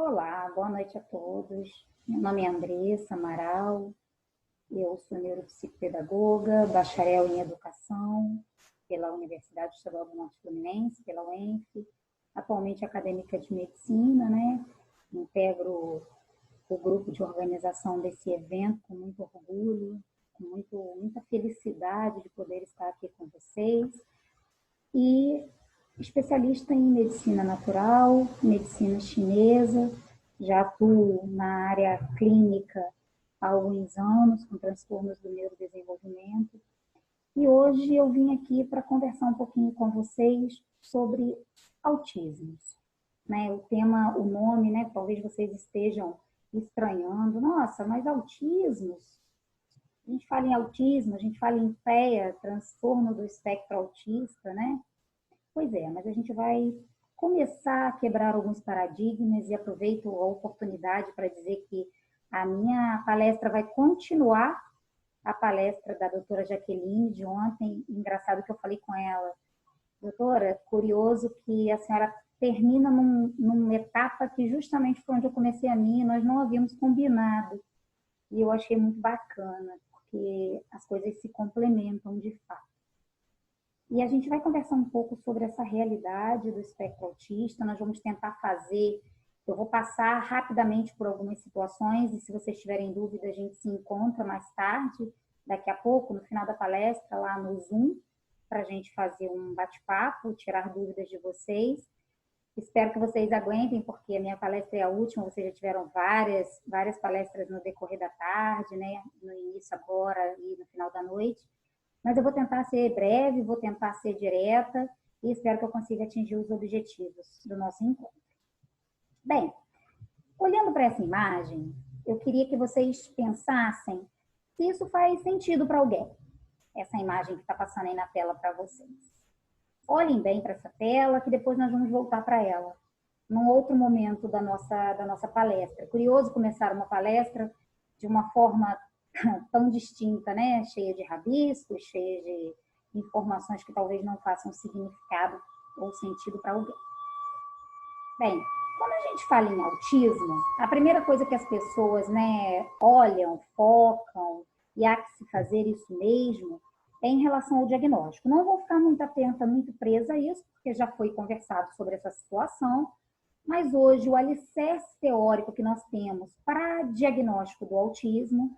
Olá, boa noite a todos. Meu nome é Andressa Amaral, eu sou neuropsicopedagoga, bacharel em educação pela Universidade Estadual do Norte Fluminense, pela UENF, atualmente acadêmica de medicina, né? Integro o grupo de organização desse evento com muito orgulho, com muita felicidade de poder estar aqui com vocês. E especialista em medicina natural, medicina chinesa, já atuo na área clínica há alguns anos com transtornos do neurodesenvolvimento. E hoje eu vim aqui para conversar um pouquinho com vocês sobre autismo. Né? O tema, o nome, né? Talvez vocês estejam estranhando. Nossa, mas autismo? A gente fala em autismo, a gente fala em TEA, transtorno do espectro autista, né? Pois é, mas a gente vai começar a quebrar alguns paradigmas e aproveito a oportunidade para dizer que a minha palestra vai continuar a palestra da doutora Jaqueline de ontem. Engraçado que eu falei com ela, doutora, curioso que a senhora termina numa etapa que justamente foi onde eu comecei a minha, nós não havíamos combinado. E eu achei muito bacana, porque as coisas se complementam de fato. E a gente vai conversar um pouco sobre essa realidade do espectro autista. Nós vamos tentar fazer, eu vou passar rapidamente por algumas situações e se vocês tiverem dúvida, a gente se encontra mais tarde, daqui a pouco, no final da palestra, lá no Zoom, para a gente fazer um bate-papo, tirar dúvidas de vocês. Espero que vocês aguentem, porque a minha palestra é a última, vocês já tiveram várias palestras no decorrer da tarde, né? No início agora e no final da noite. Mas eu vou tentar ser breve, vou tentar ser direta e espero que eu consiga atingir os objetivos do nosso encontro. Bem, olhando para essa imagem, eu queria que vocês pensassem se isso faz sentido para alguém. Essa imagem que está passando aí na tela para vocês. Olhem bem para essa tela, que depois nós vamos voltar para ela, num outro momento da nossa palestra. Curioso começar uma palestra de uma forma tão distinta, né? Cheia de rabiscos, cheia de informações que talvez não façam significado ou sentido para alguém. Bem, quando a gente fala em autismo, a primeira coisa que as pessoas, né, olham, focam e há que se fazer isso mesmo é em relação ao diagnóstico. Não vou ficar muito atenta, muito presa a isso, porque já foi conversado sobre essa situação, mas hoje o alicerce teórico que nós temos para diagnóstico do autismo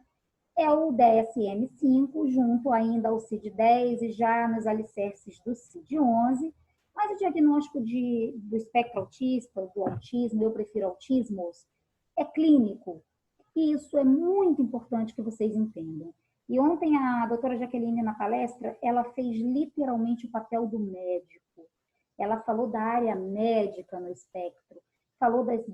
é o DSM-5, junto ainda ao CID-10 e já nos alicerces do CID-11, mas o diagnóstico do espectro autista, do autismo, eu prefiro autismos, é clínico. E isso é muito importante que vocês entendam. E ontem a doutora Jaqueline, na palestra, ela fez literalmente o papel do médico. Ela falou da área médica no espectro, falou das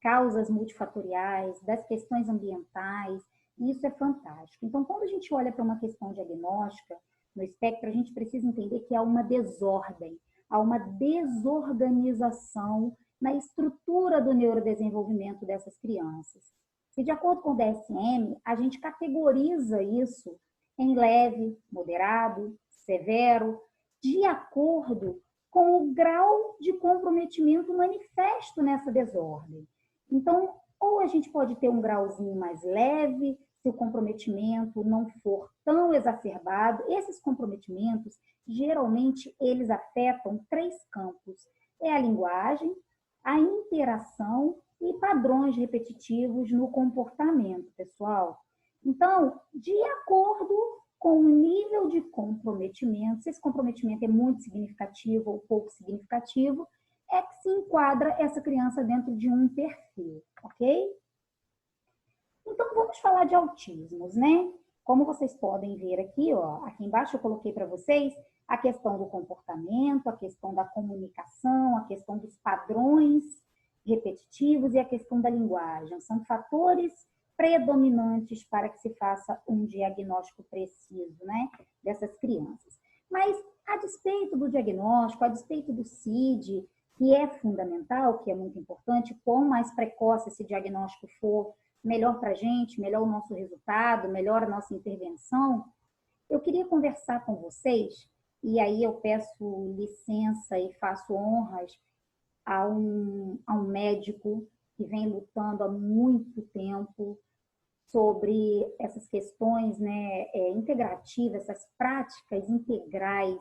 causas multifatoriais, das questões ambientais, e isso é fantástico. Então, quando a gente olha para uma questão diagnóstica no espectro, a gente precisa entender que há uma desordem, há uma desorganização na estrutura do neurodesenvolvimento dessas crianças. E de acordo com o DSM, a gente categoriza isso em leve, moderado, severo, de acordo com o grau de comprometimento manifesto nessa desordem. Então, ou a gente pode ter um grauzinho mais leve, se o comprometimento não for tão exacerbado. Esses comprometimentos, geralmente, eles afetam 3 campos. É a linguagem, a interação e padrões repetitivos no comportamento, pessoal. Então, de acordo com o nível de comprometimento, se esse comprometimento é muito significativo ou pouco significativo, é que se enquadra essa criança dentro de um perfil, ok? Então, vamos falar de autismos, né? Como vocês podem ver aqui, ó, aqui embaixo eu coloquei para vocês a questão do comportamento, a questão da comunicação, a questão dos padrões repetitivos e a questão da linguagem. São fatores predominantes para que se faça um diagnóstico preciso, né, dessas crianças. Mas, a despeito do diagnóstico, a despeito do CID, que é fundamental, que é muito importante, quanto mais precoce esse diagnóstico for, melhor para a gente, melhor o nosso resultado, melhor a nossa intervenção, eu queria conversar com vocês, e aí eu peço licença e faço honras a um médico que vem lutando há muito tempo sobre essas questões, né, integrativas, essas práticas integrais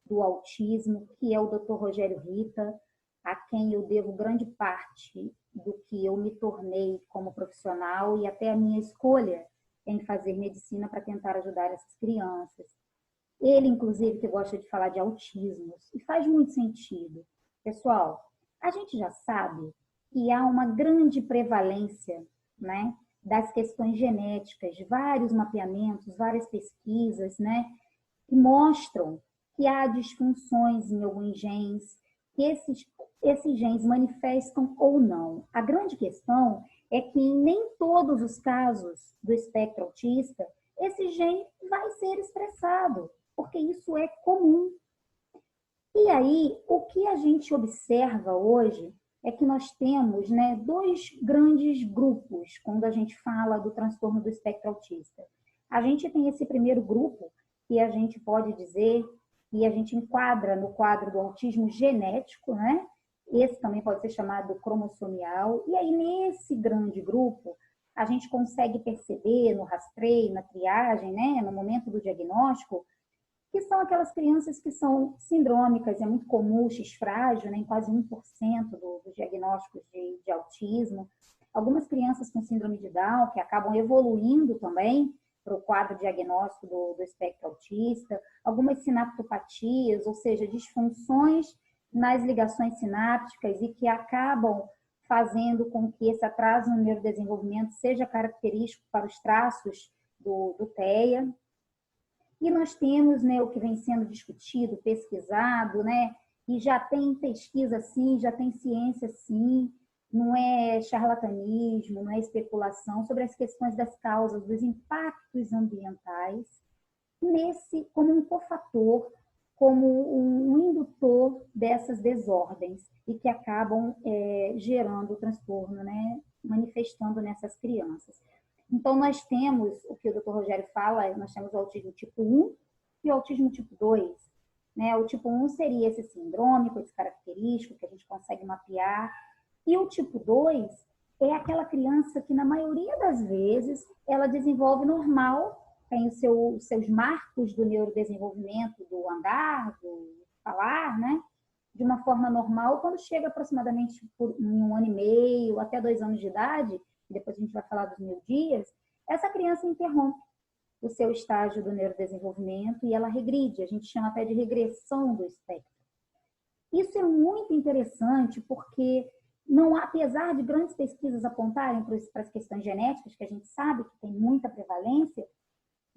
do autismo, que é o Dr. Rogério Rita, a quem eu devo grande parte do que eu me tornei como profissional e até a minha escolha em fazer medicina para tentar ajudar essas crianças. Ele, inclusive, que gosta de falar de autismos, e faz muito sentido. Pessoal, a gente já sabe que há uma grande prevalência, né, das questões genéticas, de vários mapeamentos, várias pesquisas, né, que mostram que há disfunções em alguns genes, que esses genes manifestam ou não. A grande questão é que em nem todos os casos do espectro autista, esse gene vai ser expressado, porque isso é comum. E aí, o que a gente observa hoje é que nós temos, né, dois grandes grupos quando a gente fala do transtorno do espectro autista. A gente tem esse primeiro grupo, que a gente pode dizer, e a gente enquadra no quadro do autismo genético, né? Esse também pode ser chamado cromossomial. E aí, nesse grande grupo, a gente consegue perceber no rastreio, na triagem, né, no momento do diagnóstico, que são aquelas crianças que são sindrômicas, é muito comum o X-frágil, né, em quase 1% dos diagnósticos de autismo. Algumas crianças com síndrome de Down, que acabam evoluindo também para o quadro diagnóstico do espectro autista. Algumas sinaptopatias, ou seja, disfunções nas ligações sinápticas e que acabam fazendo com que esse atraso no neurodesenvolvimento seja característico para os traços do TEA. E nós temos, né, o que vem sendo discutido, pesquisado, né, e já tem pesquisa sim, já tem ciência sim, não é charlatanismo, não é especulação, sobre as questões das causas, dos impactos ambientais, como um cofator, como um indutor dessas desordens e que acabam gerando o transtorno, né, manifestando nessas crianças. Então, nós temos, o que o Dr. Rogério fala, nós temos o autismo tipo 1 e o autismo tipo 2. Né? O tipo 1 seria esse sindrômico, esse característico que a gente consegue mapear. E o tipo 2 é aquela criança que, na maioria das vezes, ela desenvolve normal, tem os seus marcos do neurodesenvolvimento, do andar, do falar, né? De uma forma normal, quando chega aproximadamente por 1 ano e meio, até 2 anos de idade, depois a gente vai falar dos 1000 dias, essa criança interrompe o seu estágio do neurodesenvolvimento e ela regride, a gente chama até de regressão do espectro. Isso é muito interessante porque, não, apesar de grandes pesquisas apontarem para as questões genéticas, que a gente sabe que tem muita prevalência,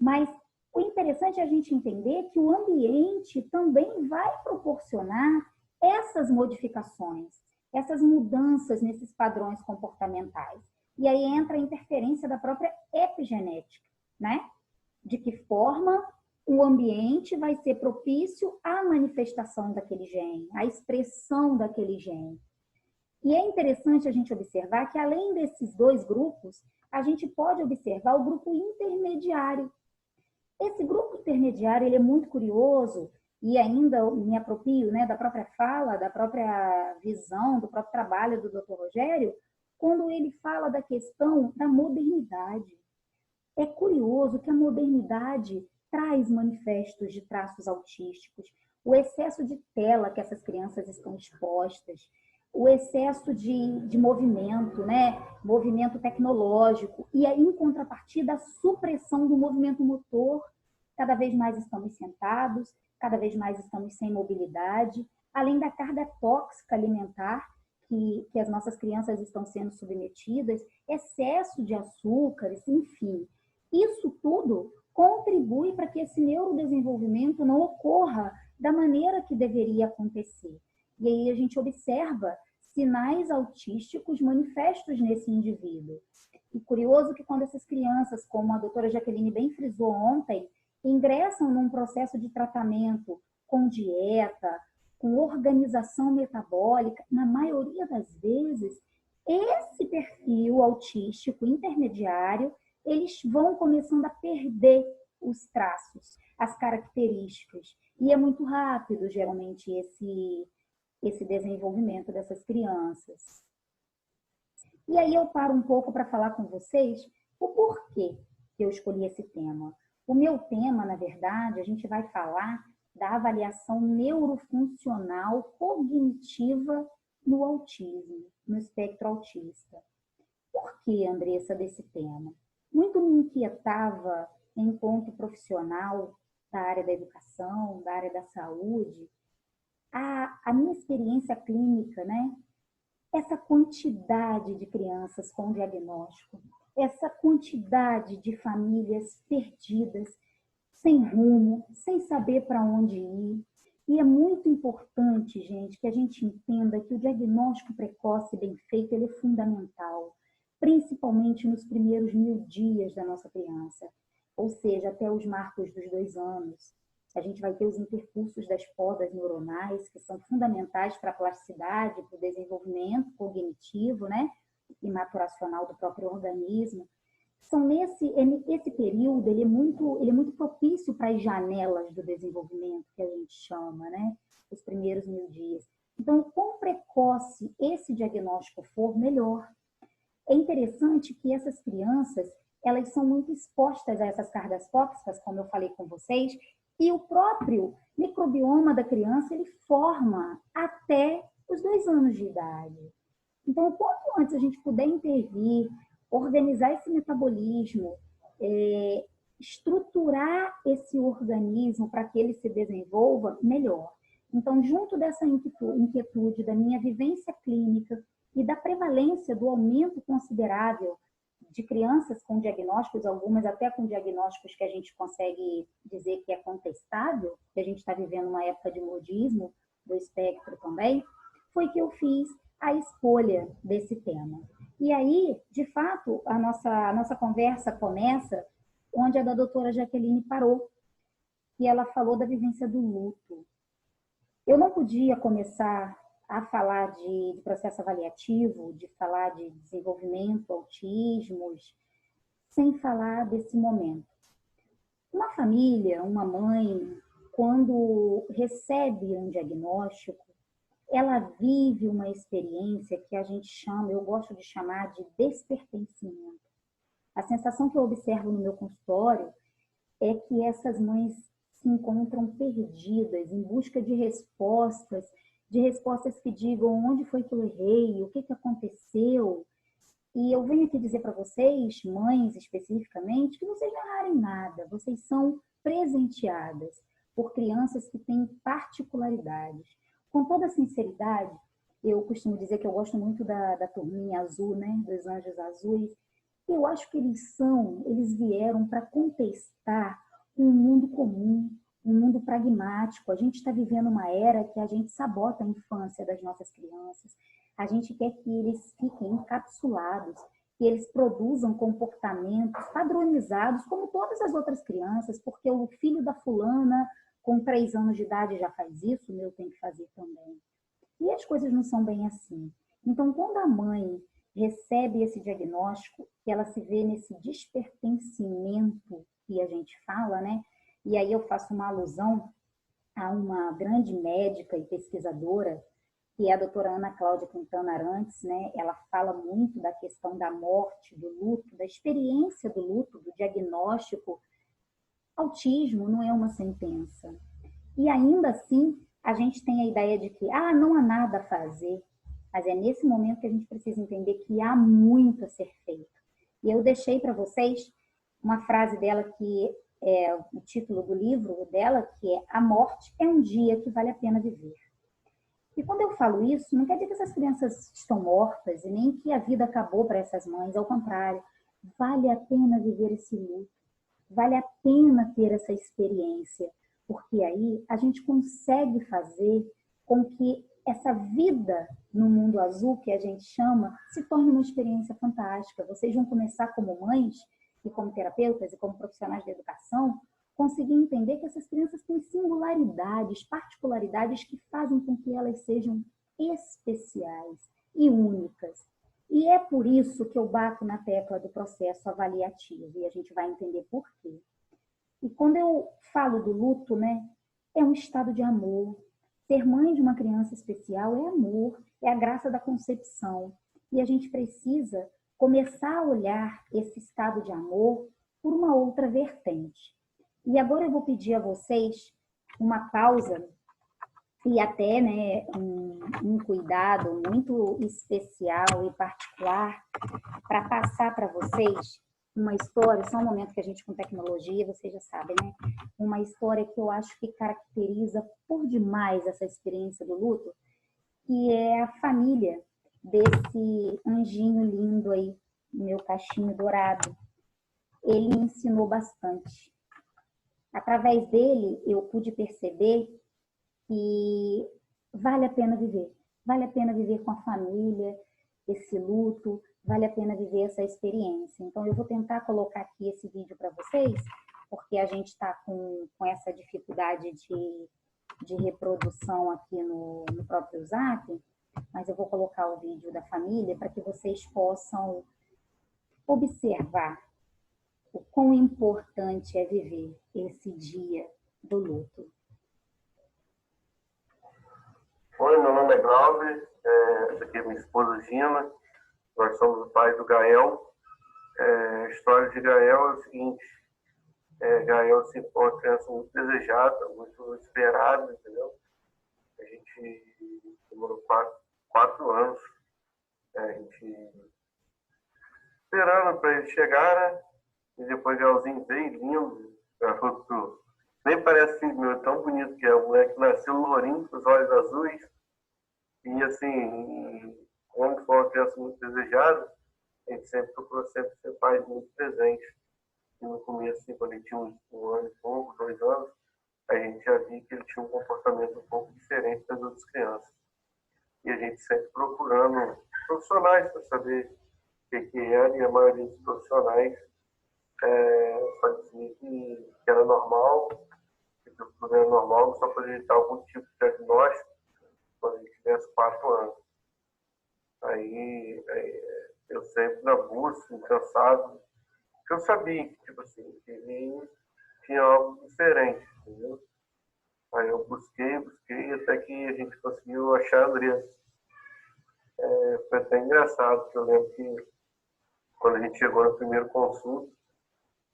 mas o interessante é a gente entender que o ambiente também vai proporcionar essas modificações, essas mudanças nesses padrões comportamentais. E aí entra a interferência da própria epigenética, né? De que forma o ambiente vai ser propício à manifestação daquele gene, à expressão daquele gene. E é interessante a gente observar que, além desses dois grupos, a gente pode observar o grupo intermediário. Esse grupo intermediário ele é muito curioso e ainda me aproprio, né, da própria fala, da própria visão, do próprio trabalho do Dr. Rogério, quando ele fala da questão da modernidade. É curioso que a modernidade traz manifestos de traços autísticos, o excesso de tela que essas crianças estão expostas, o excesso de movimento, né? Movimento tecnológico, e aí, em contrapartida, a supressão do movimento motor. Cada vez mais estamos sentados, cada vez mais estamos sem mobilidade, além da carga tóxica alimentar que as nossas crianças estão sendo submetidas, excesso de açúcares, enfim. Isso tudo contribui para que esse neurodesenvolvimento não ocorra da maneira que deveria acontecer. E aí a gente observa sinais autísticos manifestos nesse indivíduo. E curioso que quando essas crianças, como a doutora Jaqueline bem frisou ontem, ingressam num processo de tratamento com dieta, com organização metabólica, na maioria das vezes, esse perfil autístico intermediário, eles vão começando a perder os traços, as características. E é muito rápido, geralmente, esse desenvolvimento dessas crianças. E aí eu paro um pouco para falar com vocês o porquê que eu escolhi esse tema. O meu tema, na verdade, a gente vai falar da avaliação neurofuncional cognitiva no autismo, no espectro autista. Por que, Andressa, desse tema? Muito me inquietava, enquanto profissional da área da educação, da área da saúde, a minha experiência clínica, né? Essa quantidade de crianças com diagnóstico, essa quantidade de famílias perdidas, sem rumo, sem saber para onde ir. E é muito importante, gente, que a gente entenda que o diagnóstico precoce bem feito ele é fundamental, principalmente nos primeiros 1000 dias da nossa criança, ou seja, até os marcos dos 2 anos. A gente vai ter os intercursos das podas neuronais, que são fundamentais para a plasticidade, para o desenvolvimento cognitivo, né? E maturacional do próprio organismo. Esse período ele é muito propício para as janelas do desenvolvimento, que a gente chama, né? Os primeiros 1000 dias. Então, quanto precoce esse diagnóstico for, melhor. É interessante que essas crianças, elas são muito expostas a essas cargas tóxicas, como eu falei com vocês, e o próprio microbioma da criança, ele forma até os 2 anos de idade. Então, quanto antes a gente puder intervir, organizar esse metabolismo, estruturar esse organismo para que ele se desenvolva, melhor. Então, junto dessa inquietude da minha vivência clínica e da prevalência do aumento considerável de crianças com diagnósticos, algumas até com diagnósticos que a gente consegue dizer que é contestável, que a gente está vivendo uma época de modismo do espectro também, foi que eu fiz a escolha desse tema. E aí, de fato, a nossa conversa começa onde a da doutora Jaqueline parou, e ela falou da vivência do luto. Eu não podia começar a falar de processo avaliativo, de falar de desenvolvimento, autismos, sem falar desse momento. Uma família, uma mãe, quando recebe um diagnóstico, ela vive uma experiência que a gente chama, eu gosto de chamar de despertencimento. A sensação que eu observo no meu consultório é que essas mães se encontram perdidas, em busca de respostas que digam onde foi que eu errei, o que aconteceu. E eu venho aqui dizer para vocês, mães especificamente, que vocês não erraram em nada, vocês são presenteadas por crianças que têm particularidades. Com toda sinceridade, eu costumo dizer que eu gosto muito da turminha azul, né, dos anjos azuis. Eu acho que eles vieram para contestar um mundo comum, um mundo pragmático. A gente está vivendo uma era que a gente sabota a infância das nossas crianças. A gente quer que eles fiquem encapsulados, que eles produzam comportamentos padronizados, como todas as outras crianças, porque o filho da fulana, com 3 anos de idade, já faz isso, o meu tem que fazer também. E as coisas não são bem assim. Então, quando a mãe recebe esse diagnóstico, que ela se vê nesse despertencimento que a gente fala, né? E aí eu faço uma alusão a uma grande médica e pesquisadora, que é a doutora Ana Cláudia Quintana Arantes, né? Ela fala muito da questão da morte, do luto, da experiência do luto, do diagnóstico. Autismo não é uma sentença. E ainda assim, a gente tem a ideia de que não há nada a fazer, mas é nesse momento que a gente precisa entender que há muito a ser feito. E eu deixei para vocês uma frase dela que é o título do livro dela, que é: a morte é um dia que vale a pena viver. E quando eu falo isso, não quer dizer que essas crianças estão mortas e nem que a vida acabou para essas mães, ao contrário, vale a pena viver esse luto, vale a pena ter essa experiência, porque aí a gente consegue fazer com que essa vida no mundo azul, que a gente chama, se torne uma experiência fantástica. Vocês vão começar como mães e como terapeutas e como profissionais de educação, conseguir entender que essas crianças têm singularidades, particularidades que fazem com que elas sejam especiais e únicas. E é por isso que eu bato na tecla do processo avaliativo, e a gente vai entender por quê. E quando eu falo do luto, né, é um estado de amor. Ser mãe de uma criança especial é amor, é a graça da concepção. e a gente precisa começar a olhar esse estado de amor por uma outra vertente. E agora eu vou pedir a vocês uma pausa e até, né, um cuidado muito especial e particular para passar para vocês uma história, só um momento que a gente com tecnologia, vocês já sabem, né? Uma história que eu acho que caracteriza por demais essa experiência do luto, que é a família desse anjinho lindo aí, meu cachinho dourado. Ele me ensinou bastante. Através dele, eu pude perceber que vale a pena viver. Vale a pena viver com a família, esse luto, vale a pena viver essa experiência. Então, eu vou tentar colocar aqui esse vídeo para vocês, porque a gente está com essa dificuldade de reprodução aqui no próprio Zap, mas eu vou colocar o vídeo da família para que vocês possam observar o quão importante é viver esse dia do luto. Oi, meu nome é Glauber, essa aqui é minha esposa Gina, nós somos o pai do Gael. A história de Gael é o seguinte: Gael sempre foi uma criança muito desejada, muito esperada, entendeu? A gente demorou quatro anos, a gente esperando para ele chegar, né? E depois Gaelzinho bem lindo, garoto, nem parece filho meu, tão bonito que é. O moleque nasceu lourinho, com os olhos azuis, e assim, como foi uma criança muito desejada, a gente sempre procurou sempre ser pais muito presentes. E no começo, assim, quando ele tinha um ano e pouco, 2 anos, a gente já via que ele tinha um comportamento um pouco diferente das outras crianças. E a gente sempre procurando profissionais para saber o que era, e a maioria dos profissionais só dizia que era normal, que tudo era normal, só poderia dar algum tipo de diagnóstico quando ele tivesse 4 anos. Aí eu sempre na busca, cansado, porque eu sabia que, tipo assim, que ele tinha algo diferente, entendeu? Aí eu busquei, até que a gente conseguiu achar a Andressa. Foi até engraçado, porque eu lembro que quando a gente chegou no primeiro consulta,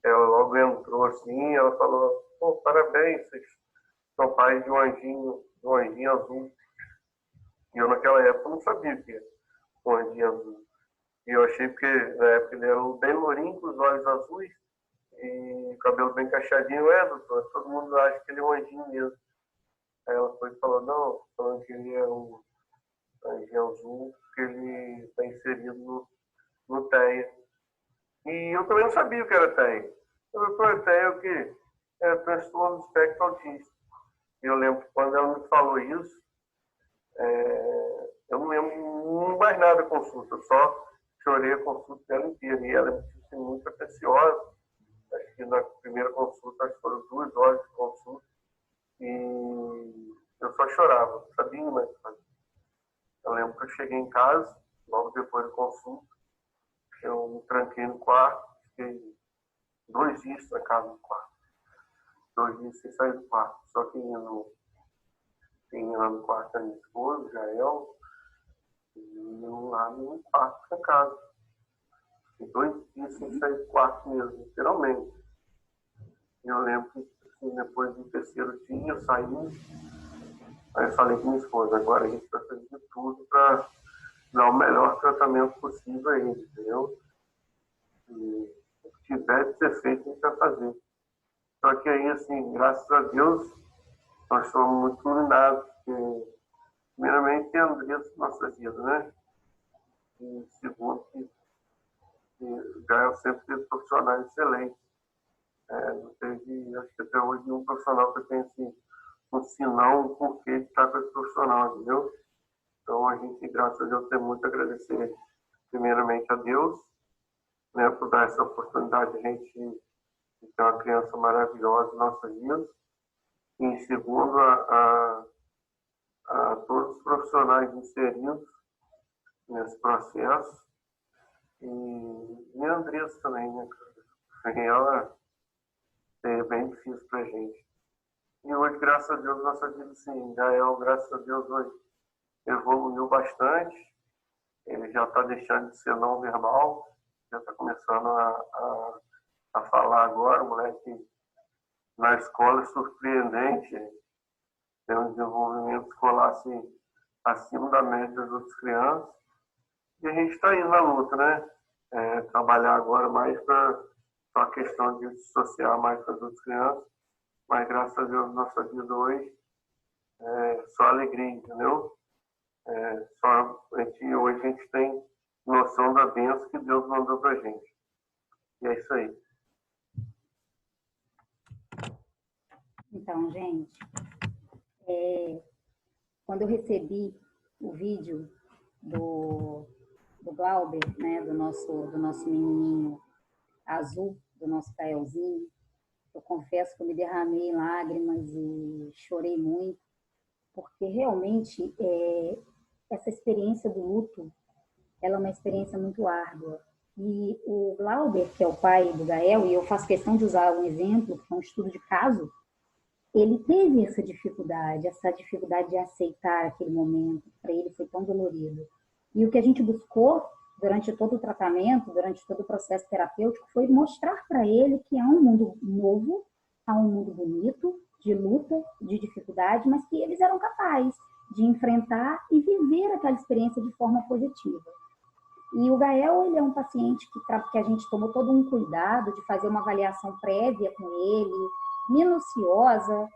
ela logo entrou assim, ela falou: pô, parabéns, vocês são pais de um anjinho azul. E eu naquela época não sabia o que era um anjinho azul. E eu achei porque na época ele era bem lourinho, com os olhos azuis e o cabelo bem cacheadinho. Doutor, todo mundo acha que ele é um anjinho mesmo. Aí ela foi e falou: não, falando que ele é um anjinho azul, porque ele está inserido no TEA. E eu também não sabia o que era TEA. Eu falei: TEA é o quê? É transtorno do espectro autista. E eu lembro que quando ela me falou isso, eu não lembro mais nada da consulta, eu só chorei a consulta dela inteira. E ela é muito atenciosa. Acho que na primeira consulta, acho que foram 2 horas de consulta. E eu só chorava, não sabia mais o que fazer. Eu lembro que eu cheguei em casa, logo depois da consulta, eu me tranquei no quarto, fiquei 2 dias trancado no quarto. 2 dias sem sair do quarto. Só que ia no quarto da minha esposa, Jael, e eu lá no quarto da casa. E 2 dias sem sair do quarto mesmo, literalmente. E eu lembro que assim, depois do 3º dia eu saí, aí eu falei com minha esposa: agora a gente vai fazer de tudo para dar o melhor tratamento possível a ele, entendeu? E o que tiver de ser feito, a gente vai fazer. Só que aí, assim, graças a Deus, nós somos muito iluminados, porque, primeiramente, tem a Andressa na nossa vida, né? E segundo, que o Gael sempre teve profissionais excelentes. Não teve, acho que até hoje, um profissional que tem assim, um sinal, um porquê de estar com esse profissional, entendeu? Então, a gente, graças a Deus, tem muito a agradecer, primeiramente, a Deus, né, por dar essa oportunidade de a gente ter uma criança maravilhosa em nossas vidas. E, em segundo, a todos os profissionais inseridos nesse processo. E a Andressa também, né? Ela é bem difícil para a gente. E hoje, graças a Deus, nossa vida, sim, Gael, graças a Deus, hoje evoluiu bastante. Ele ele já está deixando de ser não verbal, já está começando a falar agora. O moleque na escola é surpreendente, tem um desenvolvimento escolar assim, acima da média das outras crianças. E a gente está indo na luta, né? Trabalhar agora mais para a questão de se associar mais com as outras crianças. Mas, graças a Deus, nossa vida hoje é só alegria, entendeu? Hoje a gente tem noção da bênção que Deus mandou para a gente. E é isso aí. Então, gente, quando eu recebi o vídeo do Glauber, né, do nosso menininho azul, do nosso Caelzinho, eu confesso que eu me derramei em lágrimas e chorei muito, porque realmente essa experiência do luto, ela é uma experiência muito árdua. E o Glauber, que é o pai do Gael, e eu faço questão de usar um exemplo, que é um estudo de caso, ele teve essa dificuldade de aceitar aquele momento, para ele foi tão dolorido. E o que a gente buscou durante todo o tratamento, durante todo o processo terapêutico, foi mostrar para ele que há um mundo novo, há um mundo bonito, de luta, de dificuldade, mas que eles eram capazes de enfrentar e viver aquela experiência de forma positiva. E o Gael, ele é um paciente que a gente tomou todo um cuidado de fazer uma avaliação prévia com ele, minuciosa,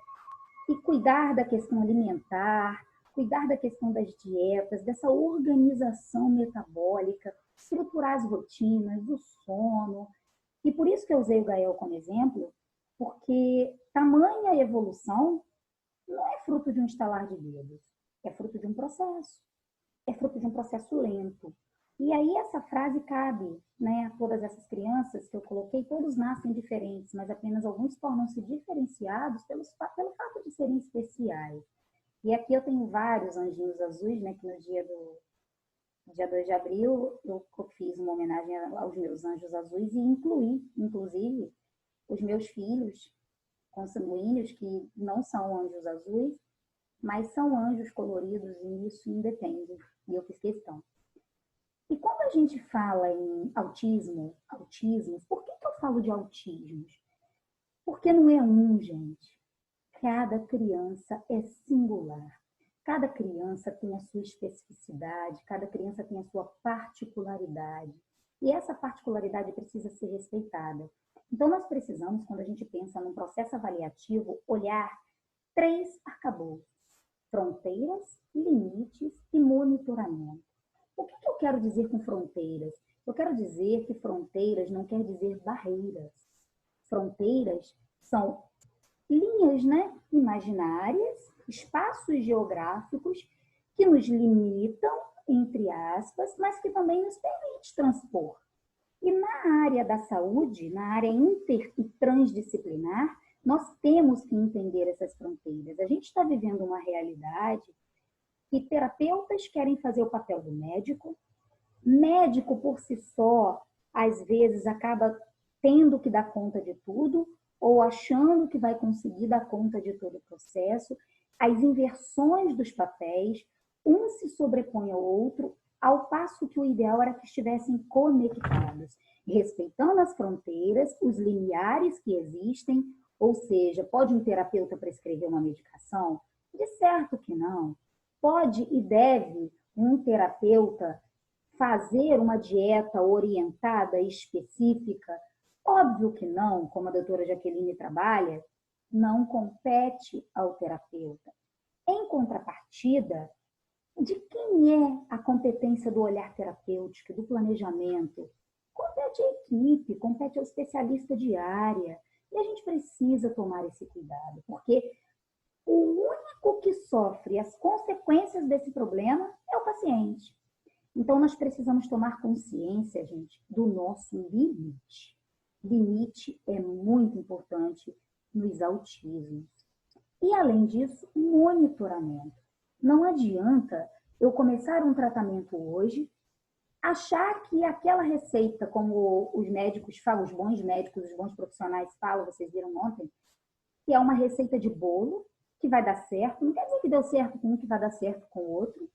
e cuidar da questão alimentar, cuidar da questão das dietas, dessa organização metabólica, estruturar as rotinas, do sono. E por isso que eu usei o Gael como exemplo, porque tamanha evolução não é fruto de um estalar de dedos, é fruto de um processo. É fruto de um processo lento. E aí essa frase cabe, né, a todas essas crianças que eu coloquei, todos nascem diferentes, mas apenas alguns tornam-se diferenciados pelo fato de serem especiais. E aqui eu tenho vários anjinhos azuis, né, que no dia 2 de abril eu fiz uma homenagem aos meus anjos azuis e incluí, inclusive, os meus filhos consanguíneos, que não são anjos azuis, mas são anjos coloridos, e isso independe, e eu fiz questão. E quando a gente fala em autismos, por que eu falo de autismos? Porque não é gente. Cada criança é singular. Cada criança tem a sua especificidade, cada criança tem a sua particularidade. E essa particularidade precisa ser respeitada. Então, nós precisamos, quando a gente pensa num processo avaliativo, olhar 3 arcabouços: fronteiras, limites e monitoramento. O que eu quero dizer com fronteiras? Eu quero dizer que fronteiras não quer dizer barreiras. Fronteiras são linhas, né, imaginárias, espaços geográficos que nos limitam, entre aspas, mas que também nos permite transpor. E na área da saúde, na área inter e transdisciplinar, nós temos que entender essas fronteiras. A gente está vivendo uma realidade que terapeutas querem fazer o papel do médico. Médico, por si só, às vezes acaba tendo que dar conta de tudo, ou achando que vai conseguir dar conta de todo o processo. As inversões dos papéis, um se sobrepõe ao outro, ao passo que o ideal era que estivessem conectados, respeitando as fronteiras, os limiares que existem. Ou seja, pode um terapeuta prescrever uma medicação? De certo que não. Pode e deve um terapeuta fazer uma dieta orientada, específica? Óbvio que não, como a doutora Jaqueline trabalha, não compete ao terapeuta. Em contrapartida, de quem é a competência do olhar terapêutico, do planejamento? Compete à equipe, compete ao especialista de área. E a gente precisa tomar esse cuidado, porque o único que sofre as consequências desse problema é o paciente. Então, nós precisamos tomar consciência, gente, do nosso limite. Limite é muito importante nos autismos. E, além disso, monitoramento. Não adianta eu começar um tratamento hoje, achar que aquela receita, como os médicos falam, os bons médicos, os bons profissionais falam, vocês viram ontem, que é uma receita de bolo, que vai dar certo. Não quer dizer que deu certo com um, que vai dar certo com o outro.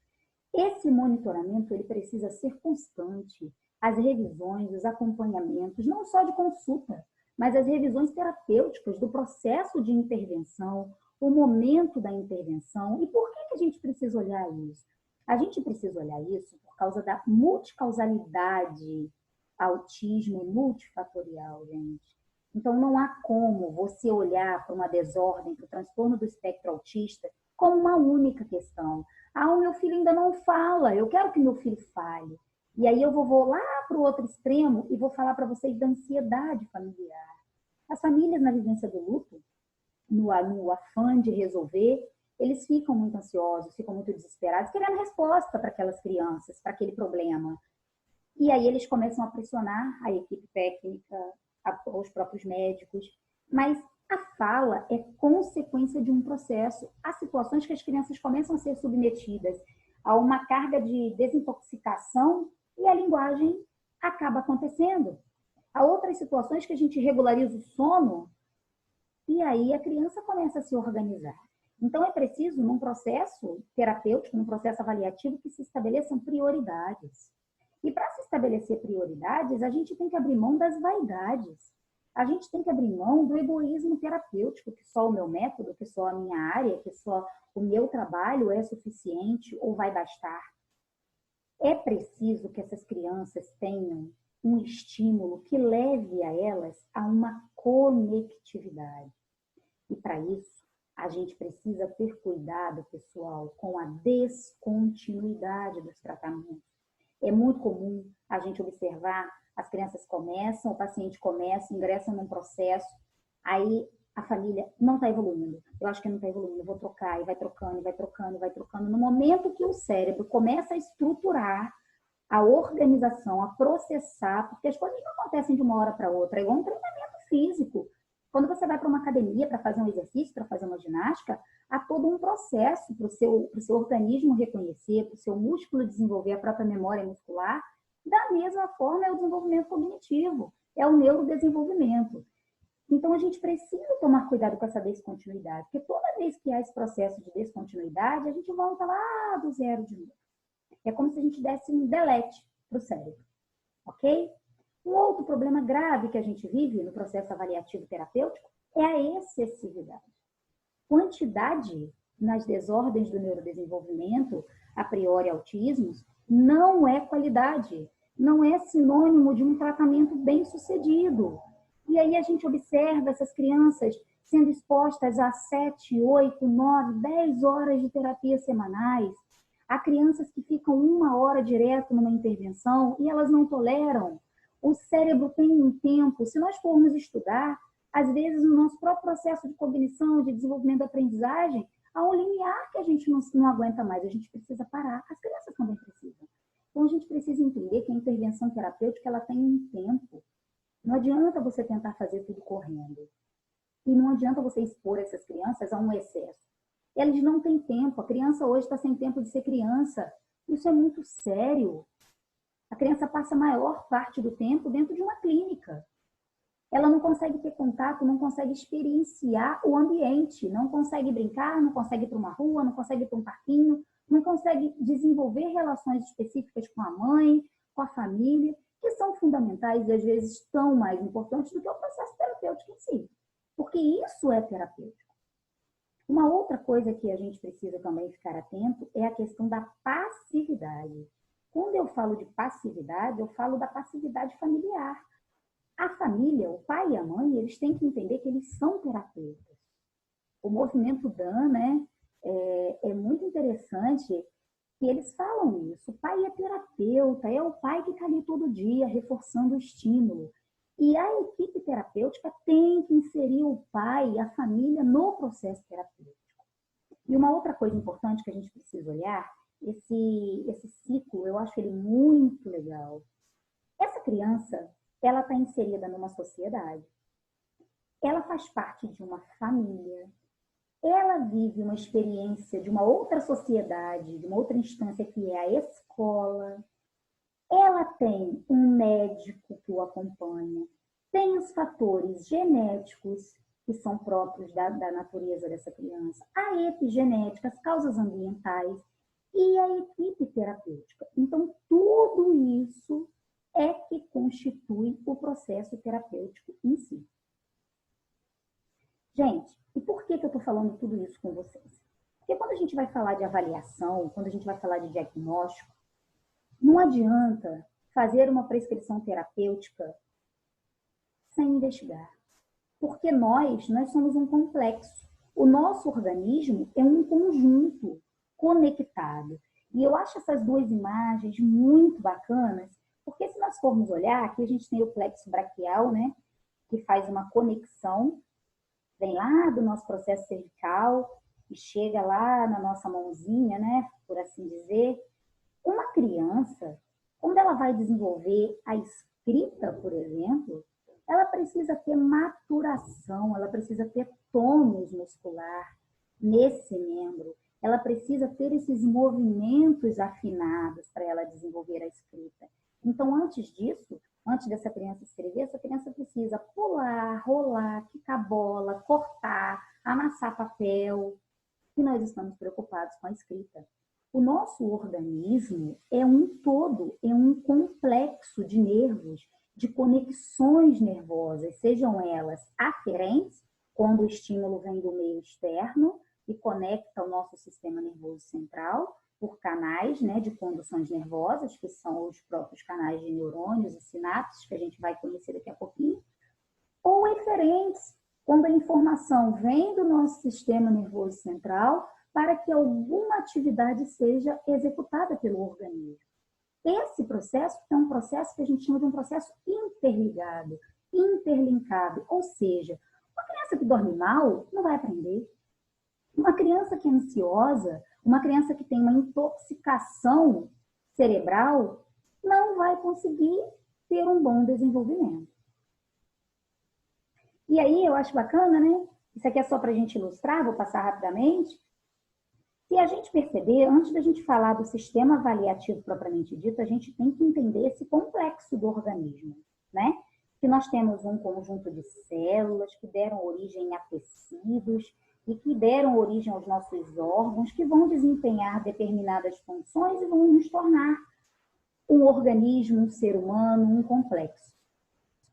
Esse monitoramento ele precisa ser constante. As revisões, os acompanhamentos, não só de consulta, mas as revisões terapêuticas do processo de intervenção, o momento da intervenção. E por que a gente precisa olhar isso? A gente precisa olhar isso por causa da multicausalidade. Autismo é multifatorial, gente. Então, não há como você olhar para uma desordem, para o transtorno do espectro autista, como uma única questão. Ah, o meu filho ainda não fala, eu quero que meu filho fale. E aí eu vou lá para o outro extremo e vou falar para vocês da ansiedade familiar. As famílias na vivência do luto, no afã de resolver, eles ficam muito ansiosos, ficam muito desesperados, querendo resposta para aquelas crianças, para aquele problema. E aí eles começam a pressionar a equipe técnica, os próprios médicos. Mas a fala é consequência de um processo. Há situações que as crianças começam a ser submetidas a uma carga de desintoxicação e a linguagem acaba acontecendo. Há outras situações que a gente regulariza o sono e aí a criança começa a se organizar. Então é preciso, num processo terapêutico, num processo avaliativo, que se estabeleçam prioridades. E para se estabelecer prioridades, a gente tem que abrir mão das vaidades. A gente tem que abrir mão do egoísmo terapêutico, que só o meu método, que só a minha área, que só o meu trabalho é suficiente ou vai bastar. É preciso que essas crianças tenham um estímulo que leve a elas a uma conectividade. E para isso, a gente precisa ter cuidado, pessoal, com a descontinuidade dos tratamentos. É muito comum a gente observar, as crianças começam, o paciente começa, ingressa num processo, aí a família não está evoluindo. Eu acho que não está evoluindo, eu vou trocar, e vai trocando, e vai trocando, e vai trocando. No momento que o cérebro começa a estruturar a organização, a processar, porque as coisas não acontecem de uma hora para outra, é igual um treinamento físico. Quando você vai para uma academia para fazer um exercício, para fazer uma ginástica, há todo um processo para o seu organismo reconhecer, para o seu músculo desenvolver a própria memória muscular. Da mesma forma, é o desenvolvimento cognitivo, é o neurodesenvolvimento. Então, a gente precisa tomar cuidado com essa descontinuidade, porque toda vez que há esse processo de descontinuidade, a gente volta lá do zero de novo. É como se a gente desse um delete para o cérebro, ok? Um outro problema grave que a gente vive no processo avaliativo terapêutico é a excessividade. Quantidade nas desordens do neurodesenvolvimento, a priori autismos, não é qualidade, não é sinônimo de um tratamento bem sucedido. E aí a gente observa essas crianças sendo expostas a 7, 8, 9, 10 horas de terapia semanais. Há crianças que ficam 1 hora direto numa intervenção e elas não toleram. O cérebro tem um tempo, se nós formos estudar, às vezes no nosso próprio processo de cognição, de desenvolvimento da aprendizagem, há um limiar que a gente não aguenta mais, a gente precisa parar. As crianças também precisam. Então a gente precisa entender que a intervenção terapêutica ela tem um tempo. Não adianta você tentar fazer tudo correndo. E não adianta você expor essas crianças a um excesso. Eles não têm tempo. A criança hoje está sem tempo de ser criança. Isso é muito sério. A criança passa a maior parte do tempo dentro de uma clínica. Ela não consegue ter contato, não consegue experienciar o ambiente, não consegue brincar, não consegue ir para uma rua, não consegue ir para um parquinho, não consegue desenvolver relações específicas com a mãe, com a família, que são fundamentais e às vezes tão mais importantes do que o processo terapêutico em si. Porque isso é terapêutico. Uma outra coisa que a gente precisa também ficar atento é a questão da passividade. Quando eu falo de passividade, eu falo da passividade familiar. A família, o pai e a mãe, eles têm que entender que eles são terapeutas. O movimento DAN, né, é muito interessante que eles falam isso. O pai é terapeuta, é o pai que está ali todo dia reforçando o estímulo. E a equipe terapêutica tem que inserir o pai e a família no processo terapêutico. E uma outra coisa importante que a gente precisa olhar, esse ciclo, eu acho ele muito legal. Essa criança, ela está inserida numa sociedade, ela faz parte de uma família, ela vive uma experiência de uma outra sociedade, de uma outra instância que é a escola, ela tem um médico que o acompanha, tem os fatores genéticos que são próprios da natureza dessa criança, a epigenética, as causas ambientais. e a equipe terapêutica. Então, tudo isso é que constitui o processo terapêutico em si. Gente, e por que eu estou falando tudo isso com vocês? Porque quando a gente vai falar de avaliação, quando a gente vai falar de diagnóstico, não adianta fazer uma prescrição terapêutica sem investigar. Porque nós somos um complexo. O nosso organismo é um conjunto conectado. E eu acho essas duas imagens muito bacanas, porque se nós formos olhar, aqui a gente tem o plexo braquial, né, que faz uma conexão, vem lá do nosso processo cervical e chega lá na nossa mãozinha, né, por assim dizer. Uma criança, quando ela vai desenvolver a escrita, por exemplo, ela precisa ter maturação, ela precisa ter tônus muscular nesse membro, ela precisa ter esses movimentos afinados para ela desenvolver a escrita. Então, antes disso, antes dessa criança escrever, essa criança precisa pular, rolar, quicar bola, cortar, amassar papel. E nós estamos preocupados com a escrita. O nosso organismo é um todo, é um complexo de nervos, de conexões nervosas, sejam elas aferentes, quando o estímulo vem do meio externo e conecta o nosso sistema nervoso central, por canais, né, de conduções nervosas, que são os próprios canais de neurônios e sinapses, que a gente vai conhecer daqui a pouquinho, ou eferentes, quando a informação vem do nosso sistema nervoso central para que alguma atividade seja executada pelo organismo. Esse processo é um processo que a gente chama de um processo interligado, interlinkado, ou seja, uma criança que dorme mal não vai aprender. Uma criança que é ansiosa, uma criança que tem uma intoxicação cerebral, não vai conseguir ter um bom desenvolvimento. E aí eu acho bacana, né? Isso aqui é só para a gente ilustrar, vou passar rapidamente. Se a gente perceber, antes da gente falar do sistema avaliativo propriamente dito, a gente tem que entender esse complexo do organismo, né? Que nós temos um conjunto de células que deram origem a tecidos e que deram origem aos nossos órgãos, que vão desempenhar determinadas funções e vão nos tornar um organismo, um ser humano, um complexo.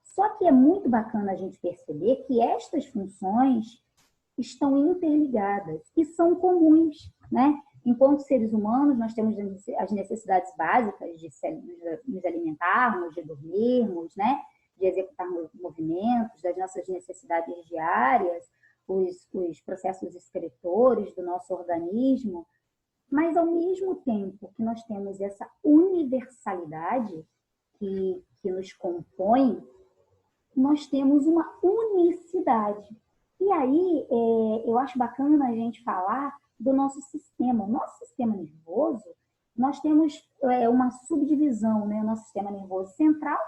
Só que é muito bacana a gente perceber que estas funções estão interligadas e são comuns, né? Enquanto seres humanos, nós temos as necessidades básicas de nos alimentarmos, de dormirmos, né? De executar movimentos, das nossas necessidades diárias, os processos excretores do nosso organismo, mas ao mesmo tempo que nós temos essa universalidade que nos compõe, nós temos uma unicidade. E aí, eu acho bacana a gente falar do nosso sistema. O nosso sistema nervoso, nós temos uma subdivisão, né? O nosso sistema nervoso central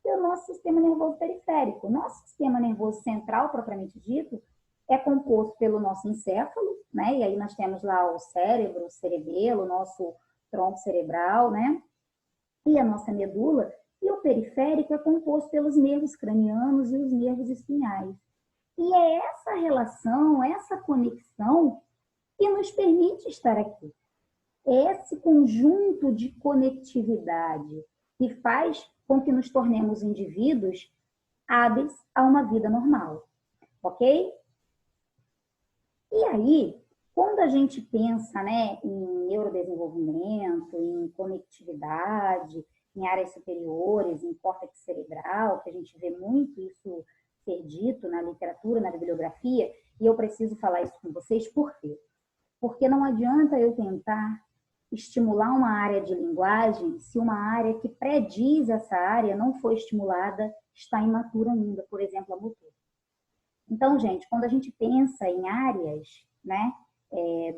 e o nosso sistema nervoso periférico. O nosso sistema nervoso central, propriamente dito, é composto pelo nosso encéfalo, né? E aí nós temos lá o cérebro, o cerebelo, o nosso tronco cerebral, né? E a nossa medula. E o periférico é composto pelos nervos cranianos e os nervos espinhais. E é essa relação, essa conexão que nos permite estar aqui. É esse conjunto de conectividade que faz com que nos tornemos indivíduos hábeis a uma vida normal. Ok? E aí, quando a gente pensa, né, em neurodesenvolvimento, em conectividade, em áreas superiores, em córtex cerebral, que a gente vê muito isso ser dito na literatura, na bibliografia, e eu preciso falar isso com vocês, por quê? Porque não adianta eu tentar estimular uma área de linguagem se uma área que prediz essa área não foi estimulada, está imatura ainda, por exemplo, a motor. Então, gente, quando a gente pensa em áreas, né,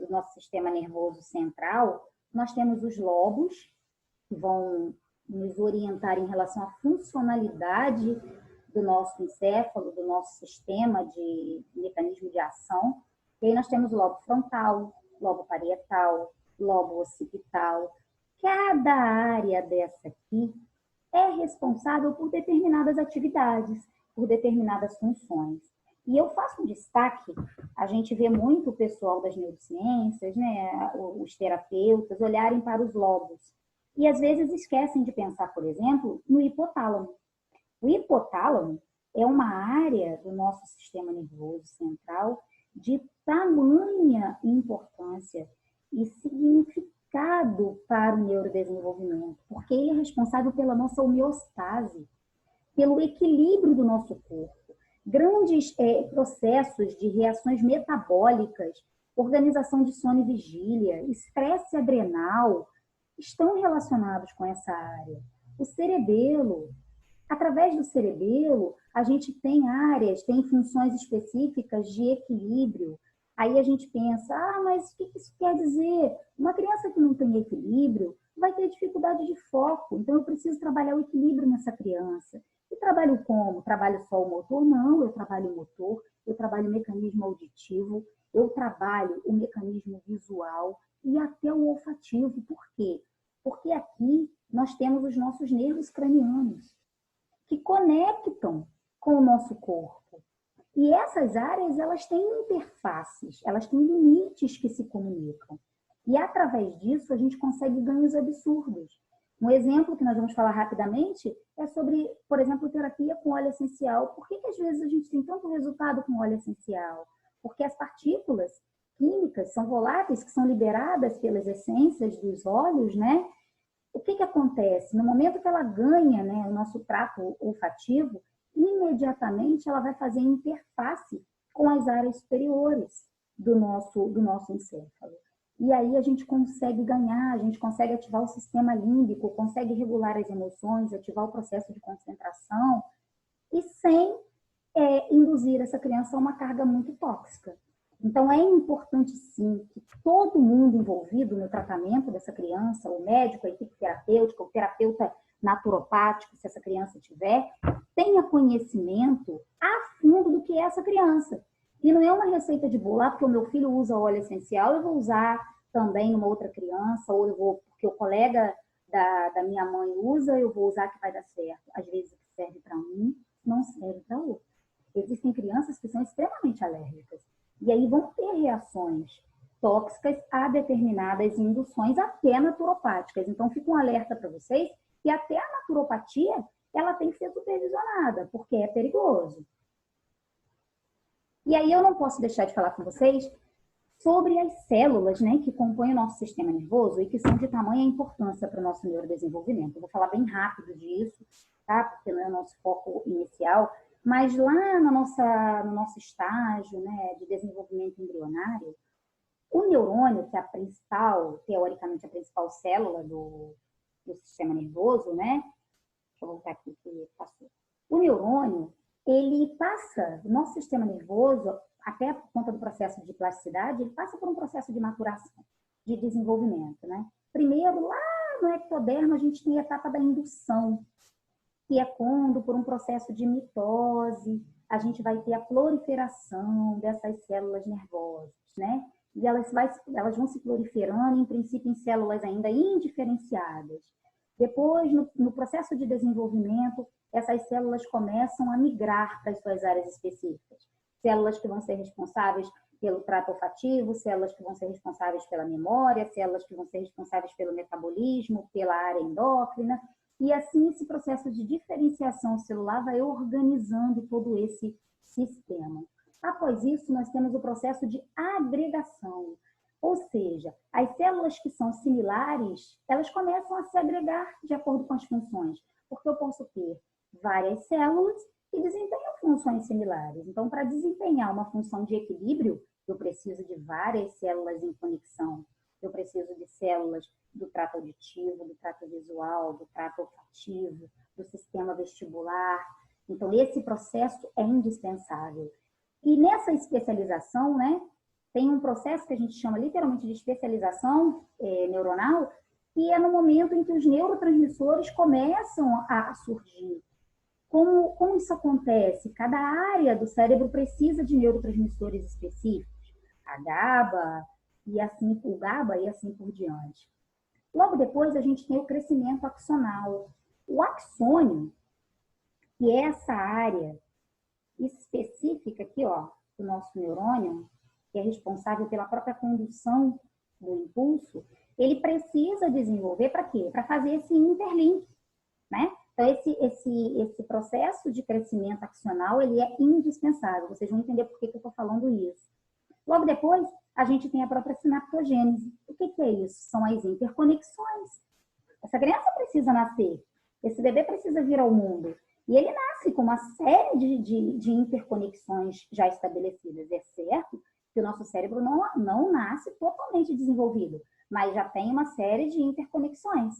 do nosso sistema nervoso central, nós temos os lobos, que vão nos orientar em relação à funcionalidade do nosso encéfalo, do nosso sistema de mecanismo de ação. E aí nós temos o lobo frontal, lobo parietal, lobo occipital. Cada área dessa aqui é responsável por determinadas atividades, por determinadas funções. E eu faço um destaque, a gente vê muito o pessoal das neurociências, né, os terapeutas, olharem para os lobos. E às vezes esquecem de pensar, por exemplo, no hipotálamo. O hipotálamo é uma área do nosso sistema nervoso central de tamanha importância e significado para o neurodesenvolvimento, porque ele é responsável pela nossa homeostase, pelo equilíbrio do nosso corpo. Grandes processos de reações metabólicas, organização de sono e vigília, estresse adrenal, estão relacionados com essa área. O cerebelo, através do cerebelo, a gente tem áreas, tem funções específicas de equilíbrio. Aí a gente pensa, mas o que isso quer dizer? Uma criança que não tem equilíbrio vai ter dificuldade de foco, então eu preciso trabalhar o equilíbrio nessa criança. E trabalho como? Trabalho só o motor? Não, eu trabalho o motor, eu trabalho o mecanismo auditivo, eu trabalho o mecanismo visual e até o olfativo. Por quê? Porque aqui nós temos os nossos nervos cranianos, que conectam com o nosso corpo. E essas áreas, elas têm interfaces, elas têm limites que se comunicam. E através disso, a gente consegue ganhos absurdos. Um exemplo que nós vamos falar rapidamente é sobre, por exemplo, terapia com óleo essencial. Por que às vezes a gente tem tanto resultado com óleo essencial? Porque as partículas químicas são voláteis, que são liberadas pelas essências dos óleos, né? O que acontece? No momento que ela ganha, né, o nosso trato olfativo, imediatamente ela vai fazer interface com as áreas superiores do nosso encéfalo. E aí a gente consegue ganhar, a gente consegue ativar o sistema límbico, consegue regular as emoções, ativar o processo de concentração e sem induzir essa criança a uma carga muito tóxica. Então, é importante, sim, que todo mundo envolvido no tratamento dessa criança, o médico, a equipe terapêutica, o terapeuta naturopático, se essa criança tiver, tenha conhecimento a fundo do que é essa criança. E não é uma receita de bolo, porque o meu filho usa óleo essencial, eu vou usar também numa outra criança, ou eu vou, porque o colega da minha mãe usa, eu vou usar que vai dar certo. Às vezes o que serve para um, não serve para outro. Existem crianças que são extremamente alérgicas. E aí vão ter reações tóxicas a determinadas induções, até naturopáticas. Então, fica um alerta para vocês que até a naturopatia, ela tem que ser supervisionada, porque é perigoso. E aí eu não posso deixar de falar com vocês sobre as células, né, que compõem o nosso sistema nervoso e que são de tamanha importância para o nosso neurodesenvolvimento. Eu vou falar bem rápido disso, tá? Porque não é o nosso foco inicial, mas lá no nosso estágio, né, de desenvolvimento embrionário, o neurônio, que é a principal, teoricamente a principal célula do sistema nervoso, né? Deixa eu voltar aqui que passou. O neurônio, ele passa, o nosso sistema nervoso, até por conta do processo de plasticidade, ele passa por um processo de maturação, de desenvolvimento, né? Primeiro, lá no ectodermo, a gente tem a etapa da indução, que é quando, por um processo de mitose, a gente vai ter a proliferação dessas células nervosas, né? E elas vão se proliferando, em princípio, em células ainda indiferenciadas. Depois, no processo de desenvolvimento, essas células começam a migrar para as suas áreas específicas. Células que vão ser responsáveis pelo trato olfativo, células que vão ser responsáveis pela memória, células que vão ser responsáveis pelo metabolismo, pela área endócrina. E assim, esse processo de diferenciação celular vai organizando todo esse sistema. Após isso, nós temos o processo de agregação. Ou seja, as células que são similares, elas começam a se agregar de acordo com as funções. Porque eu posso ter várias células que desempenham funções similares. Então, para desempenhar uma função de equilíbrio, eu preciso de várias células em conexão. Eu preciso de células do trato auditivo, do trato visual, do trato olfativo, do sistema vestibular. Então, esse processo é indispensável. E nessa especialização, né, tem um processo que a gente chama literalmente de especialização neuronal, que é no momento em que os neurotransmissores começam a surgir. Como isso acontece? Cada área do cérebro precisa de neurotransmissores específicos, a GABA e assim, o GABA e assim por diante. Logo depois, a gente tem o crescimento axonal. O axônio, que é essa área específica aqui, ó, do nosso neurônio, que é responsável pela própria condução do impulso, ele precisa desenvolver para quê? Para fazer esse interlink, né? Então, esse processo de crescimento axonal, ele é indispensável. Vocês vão entender por que eu estou falando isso. Logo depois, a gente tem a própria sinaptogênese. O que é isso? São as interconexões. Essa criança precisa nascer. Esse bebê precisa vir ao mundo. E ele nasce com uma série de interconexões já estabelecidas. É certo que o nosso cérebro não nasce totalmente desenvolvido, mas já tem uma série de interconexões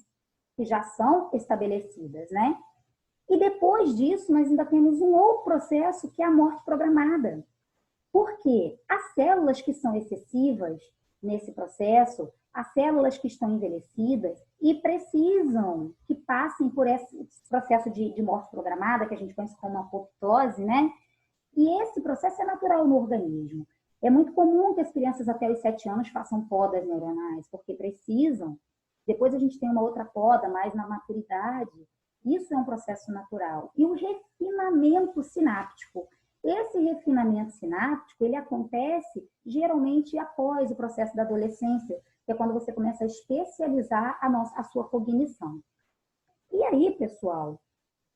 que já são estabelecidas, né? E depois disso, nós ainda temos um outro processo que é a morte programada. Porque as células que são excessivas nesse processo, as células que estão envelhecidas e precisam que passem por esse processo de morte programada, que a gente conhece como apoptose, né? E esse processo é natural no organismo. É muito comum que as crianças até os 7 anos façam podas neuronais, porque precisam. Depois a gente tem uma outra poda, mais na maturidade. Isso é um processo natural. E o refinamento sináptico. Esse refinamento sináptico, ele acontece geralmente após o processo da adolescência, que é quando você começa a especializar a sua cognição. E aí, pessoal,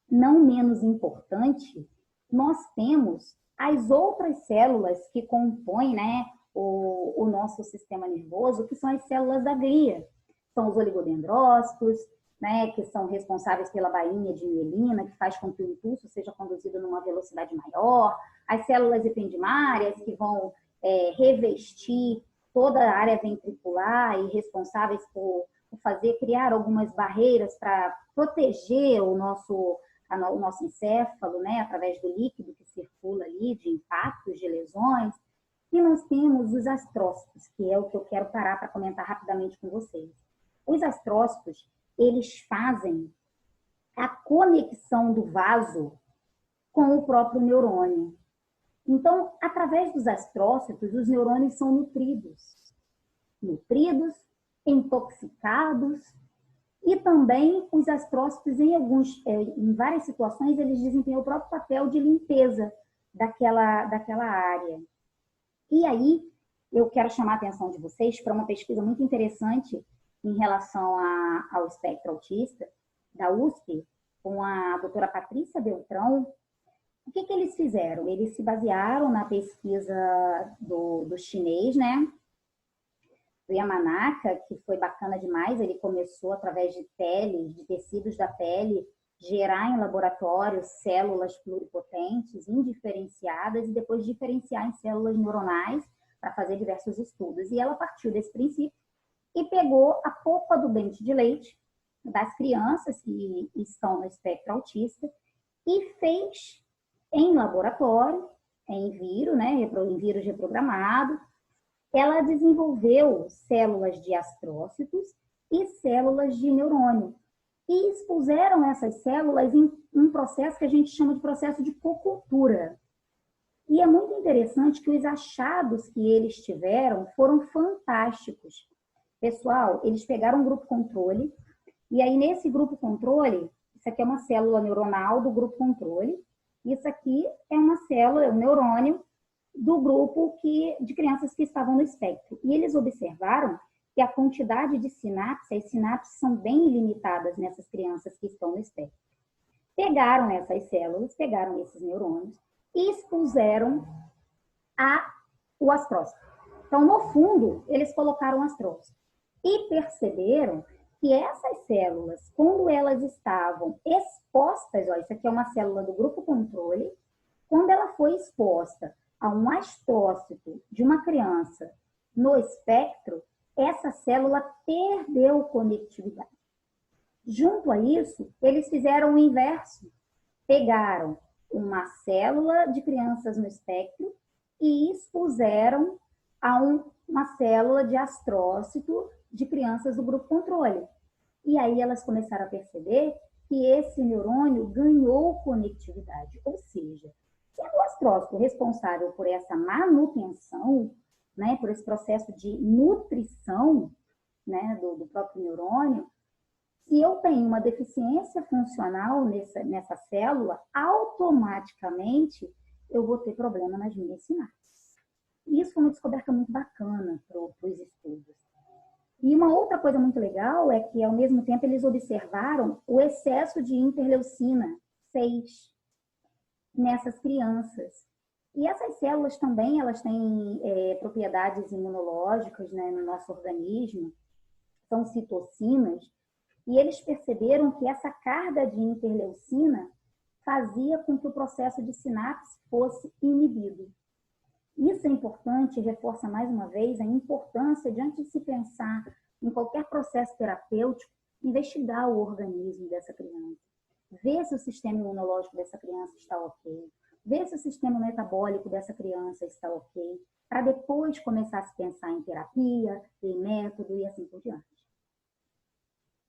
não menos importante, nós temos as outras células que compõem, né, o nosso sistema nervoso, que são as células da glia. São os oligodendrócitos, né, que são responsáveis pela bainha de mielina, que faz com que o impulso seja conduzido numa velocidade maior, as células ependimárias, que vão revestir toda a área ventricular e responsáveis por criar algumas barreiras para proteger o nosso encéfalo, né, através do líquido que circula ali, de impactos, de lesões. E nós temos os astrócitos, que é o que eu quero parar para comentar rapidamente com vocês. Os astrócitos, eles fazem a conexão do vaso com o próprio neurônio. Então, através dos astrócitos, os neurônios são nutridos, intoxicados, e também os astrócitos, em várias situações, eles desempenham o próprio papel de limpeza daquela área. E aí, eu quero chamar a atenção de vocês para uma pesquisa muito interessante em relação ao espectro autista, da USP, com a doutora Patrícia Beltrão. O que eles fizeram? Eles se basearam na pesquisa do chinês, né? Do Yamanaka, que foi bacana demais. Ele começou, através de peles, de tecidos da pele, gerar em laboratório células pluripotentes, indiferenciadas, e depois diferenciar em células neuronais para fazer diversos estudos. E ela partiu desse princípio e pegou a polpa do dente de leite das crianças que estão no espectro autista e fez em laboratório, em vírus, né, em vírus reprogramado. Ela desenvolveu células de astrócitos e células de neurônio e expuseram essas células em um processo que a gente chama de processo de cocultura. E é muito interessante que os achados que eles tiveram foram fantásticos. Pessoal, eles pegaram um grupo controle, e aí nesse grupo controle, isso aqui é uma célula neuronal do grupo controle, isso aqui é uma célula, um neurônio do grupo de crianças que estavam no espectro. E eles observaram que a quantidade de sinapses, as sinapses são bem limitadas nessas crianças que estão no espectro. Pegaram essas células, pegaram esses neurônios e expuseram o astrócito. Então, no fundo, eles colocaram o astrócito. E perceberam que essas células, quando elas estavam expostas, ó, isso aqui é uma célula do grupo controle, quando ela foi exposta a um astrócito de uma criança no espectro, essa célula perdeu conectividade. Junto a isso, eles fizeram o inverso. Pegaram uma célula de crianças no espectro e expuseram a uma célula de astrócito de crianças do grupo controle. E aí elas começaram a perceber que esse neurônio ganhou conectividade. Ou seja, sendo o astrócito responsável por essa manutenção, né, por esse processo de nutrição, né, do próprio neurônio, se eu tenho uma deficiência funcional nessa célula, automaticamente eu vou ter problema nas minhas sinapses. E isso foi uma descoberta muito bacana para os estudos. E uma outra coisa muito legal é que, ao mesmo tempo, eles observaram o excesso de interleucina 6 nessas crianças. E essas células também, elas têm propriedades imunológicas, né, no nosso organismo, são citocinas, e eles perceberam que essa carga de interleucina fazia com que o processo de sinapse fosse inibido. Isso é importante e reforça mais uma vez a importância de, antes de se pensar em qualquer processo terapêutico, investigar o organismo dessa criança. Ver se o sistema imunológico dessa criança está ok. Ver se o sistema metabólico dessa criança está ok. Para depois começar a se pensar em terapia, em método e assim por diante.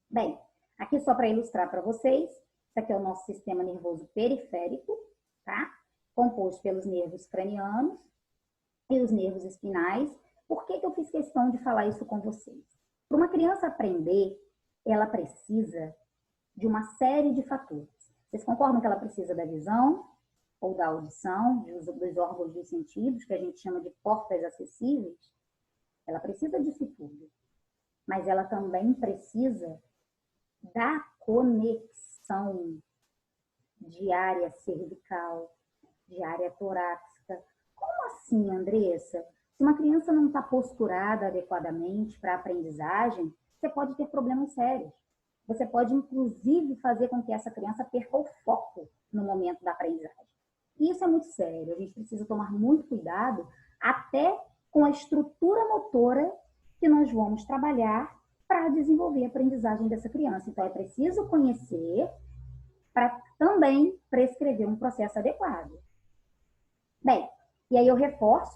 Bem, aqui só para ilustrar para vocês, isso aqui é o nosso sistema nervoso periférico, tá? Composto pelos nervos cranianos e os nervos espinais. Por que eu fiz questão de falar isso com vocês? Para uma criança aprender, ela precisa de uma série de fatores. Vocês concordam que ela precisa da visão ou da audição, dos órgãos dos sentidos, que a gente chama de portas acessíveis? Ela precisa disso tudo. Mas ela também precisa da conexão de área cervical, de área torácica. Como assim, Andressa? Se uma criança não está posturada adequadamente para a aprendizagem, você pode ter problemas sérios. Você pode, inclusive, fazer com que essa criança perca o foco no momento da aprendizagem. E isso é muito sério. A gente precisa tomar muito cuidado até com a estrutura motora que nós vamos trabalhar para desenvolver a aprendizagem dessa criança. Então, é preciso conhecer para também prescrever um processo adequado. Bem, e aí eu reforço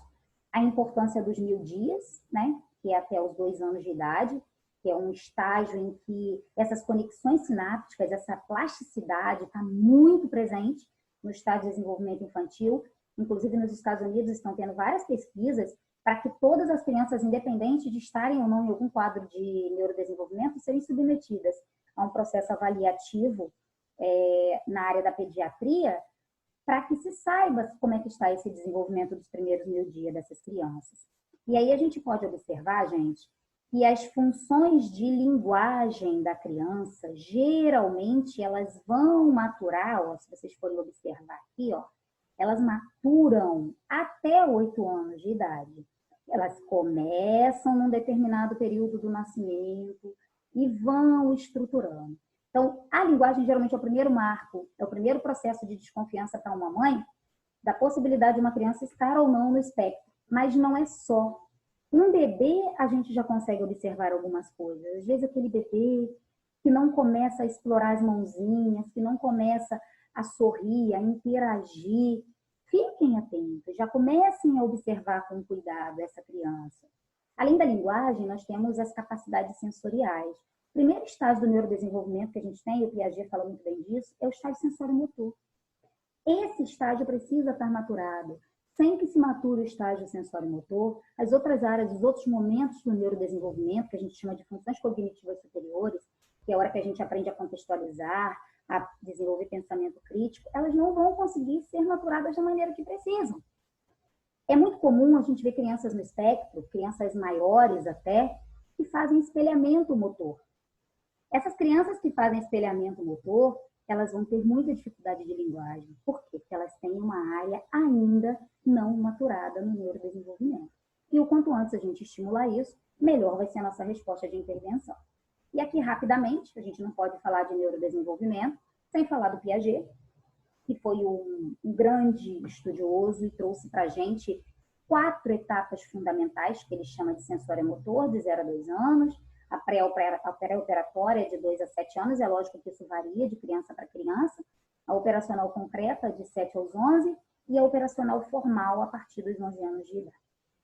a importância dos 1000 dias, né? Que é até os 2 anos de idade, que é um estágio em que essas conexões sinápticas, essa plasticidade está muito presente no estágio de desenvolvimento infantil. Inclusive, nos Estados Unidos estão tendo várias pesquisas para que todas as crianças, independente de estarem ou não em algum quadro de neurodesenvolvimento, sejam submetidas a um processo avaliativo na área da pediatria, para que se saiba como é que está esse desenvolvimento dos primeiros 1000 dias dessas crianças. E aí a gente pode observar, gente, que as funções de linguagem da criança, geralmente, elas vão maturar, ó, se vocês forem observar aqui, ó, elas maturam até 8 anos de idade. Elas começam num determinado período do nascimento e vão estruturando. Então, a linguagem geralmente é o primeiro marco, é o primeiro processo de desconfiança para uma mãe da possibilidade de uma criança estar ou não no espectro. Mas não é só. Um bebê, a gente já consegue observar algumas coisas. Às vezes, aquele bebê que não começa a explorar as mãozinhas, que não começa a sorrir, a interagir. Fiquem atentos, já comecem a observar com cuidado essa criança. Além da linguagem, nós temos as capacidades sensoriais. O primeiro estágio do neurodesenvolvimento que a gente tem, e o Piaget fala muito bem disso, é o estágio sensório-motor. Esse estágio precisa estar maturado. Sem que se mature o estágio sensório-motor, as outras áreas, os outros momentos do neurodesenvolvimento, que a gente chama de funções cognitivas superiores, que é a hora que a gente aprende a contextualizar, a desenvolver pensamento crítico, elas não vão conseguir ser maturadas da maneira que precisam. É muito comum a gente ver crianças no espectro, crianças maiores até, que fazem espelhamento motor. Essas crianças que fazem espelhamento motor, elas vão ter muita dificuldade de linguagem. Por quê? Porque elas têm uma área ainda não maturada no neurodesenvolvimento. E o quanto antes a gente estimular isso, melhor vai ser a nossa resposta de intervenção. E aqui, rapidamente, a gente não pode falar de neurodesenvolvimento sem falar do Piaget, que foi um grande estudioso e trouxe para a gente 4 etapas fundamentais, que ele chama de sensório-motor, de 0 a 2 anos, a pré-operatória de 2 a 7 anos, é lógico que isso varia de criança para criança, a operacional concreta de 7 aos 11 e a operacional formal a partir dos 11 anos de idade.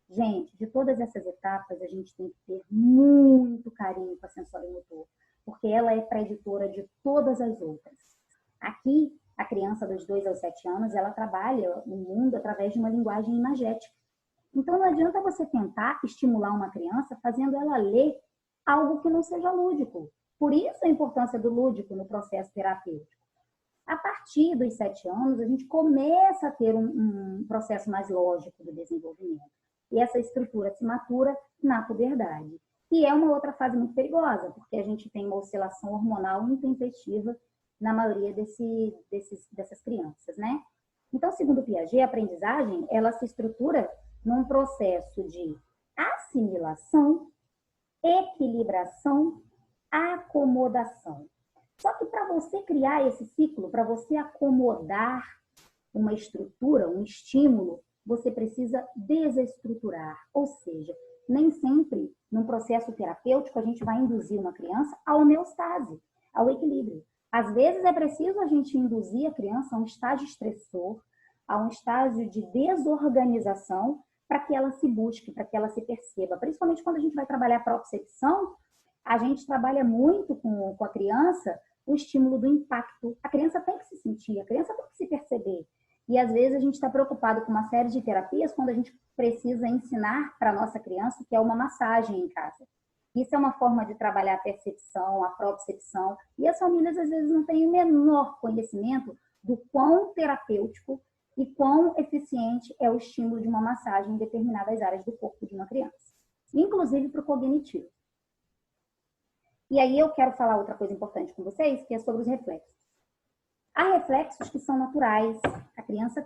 Gente, de todas essas etapas, a gente tem que ter muito carinho com a sensório-motor, porque ela é preditora de todas as outras. Aqui, a criança dos 2 aos 7 anos, ela trabalha no mundo através de uma linguagem imagética. Então, não adianta você tentar estimular uma criança fazendo ela ler algo que não seja lúdico. Por isso a importância do lúdico no processo terapêutico. A partir dos 7 anos, a gente começa a ter um processo mais lógico do desenvolvimento. E essa estrutura se matura na puberdade. E é uma outra fase muito perigosa, porque a gente tem uma oscilação hormonal intempestiva na maioria dessas crianças, né? Então, segundo Piaget, a aprendizagem, ela se estrutura num processo de assimilação, equilibração, acomodação. Só que para você criar esse ciclo, para você acomodar uma estrutura, um estímulo, você precisa desestruturar. Ou seja, nem sempre, num processo terapêutico, a gente vai induzir uma criança à homeostase, ao equilíbrio. Às vezes é preciso a gente induzir a criança a um estágio estressor, a um estágio de desorganização, para que ela se busque, para que ela se perceba. Principalmente quando a gente vai trabalhar a propriocepção, a gente trabalha muito com a criança o estímulo do impacto. A criança tem que se sentir, a criança tem que se perceber. E às vezes a gente está preocupado com uma série de terapias quando a gente precisa ensinar para a nossa criança que é uma massagem em casa. Isso é uma forma de trabalhar a percepção, a propriocepção. E as famílias às vezes não têm o menor conhecimento do quão terapêutico e quão eficiente é o estímulo de uma massagem em determinadas áreas do corpo de uma criança. Inclusive para o cognitivo. E aí eu quero falar outra coisa importante com vocês, que é sobre os reflexos. Há reflexos que são naturais. A criança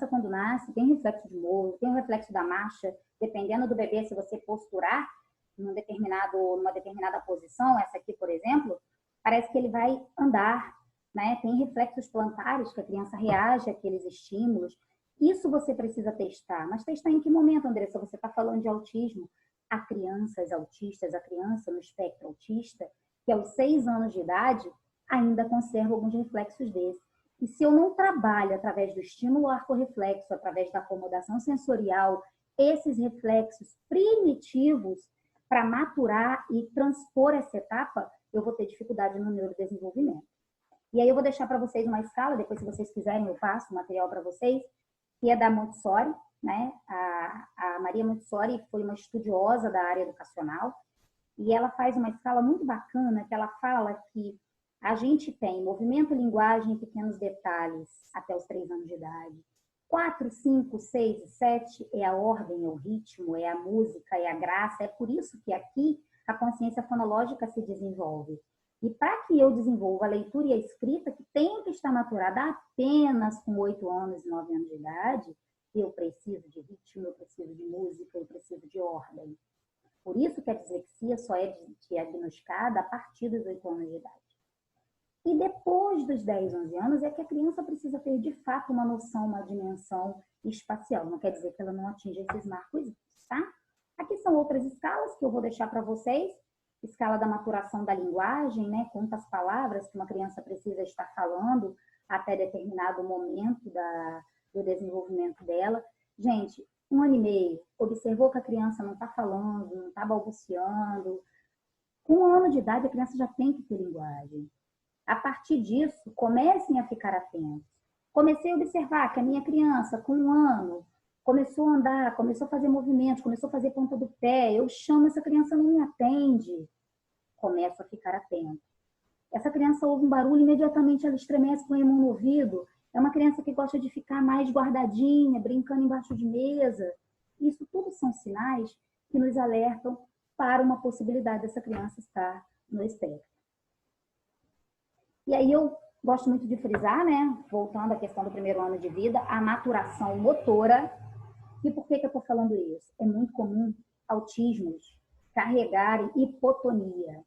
quando nasce, tem reflexo de morro, tem o reflexo da marcha. Dependendo do bebê, se você posturar numa determinada posição, essa aqui, por exemplo, parece que ele vai andar, né? Tem reflexos plantares, que a criança reage àqueles estímulos. Isso você precisa testar. Mas testar em que momento, Andressa? Você está falando de autismo. Há crianças autistas, a criança no espectro autista, que aos 6 anos de idade ainda conserva alguns reflexos desses. E se eu não trabalho através do estímulo arcorreflexo, através da acomodação sensorial, esses reflexos primitivos para maturar e transpor essa etapa, eu vou ter dificuldade no neurodesenvolvimento. E aí eu vou deixar para vocês uma escala, depois se vocês quiserem eu passo o material para vocês, que é da Montessori, né? A Maria Montessori foi uma estudiosa da área educacional e ela faz uma escala muito bacana que ela fala que a gente tem movimento, linguagem, pequenos detalhes até os 3 anos de idade. 4, 5, 6 e 7 é a ordem, é o ritmo, é a música, é a graça. É por isso que aqui a consciência fonológica se desenvolve. E para que eu desenvolva a leitura e a escrita, que tem que estar maturada apenas com 8 anos e 9 anos de idade, eu preciso de ritmo, eu preciso de música, eu preciso de ordem. Por isso que a dislexia só é diagnosticada a partir dos 8 anos de idade. E depois dos 10, 11 anos é que a criança precisa ter, de fato, uma noção, uma dimensão espacial. Não quer dizer que ela não atinja esses marcos, tá? Aqui são outras escalas que eu vou deixar para vocês. Escala da maturação da linguagem, né? Quantas palavras que uma criança precisa estar falando até determinado momento do desenvolvimento dela. Gente, 1 ano e meio, observou que a criança não está falando, não está balbuciando. Com 1 ano de idade, a criança já tem que ter linguagem. A partir disso, comecem a ficar atentos. Comecei a observar que a minha criança, com 1 ano, começou a andar, começou a fazer movimentos, começou a fazer ponta do pé. Eu chamo, essa criança não me atende. Começo a ficar atento. Essa criança ouve um barulho, imediatamente ela estremece, põe a mão no ouvido. É uma criança que gosta de ficar mais guardadinha, brincando embaixo de mesa. Isso tudo são sinais que nos alertam para uma possibilidade dessa criança estar no espectro. E aí eu gosto muito de frisar, né? Voltando à questão do 1º ano de vida, a maturação motora. E por que eu estou falando isso? É muito comum autismos carregarem hipotonia.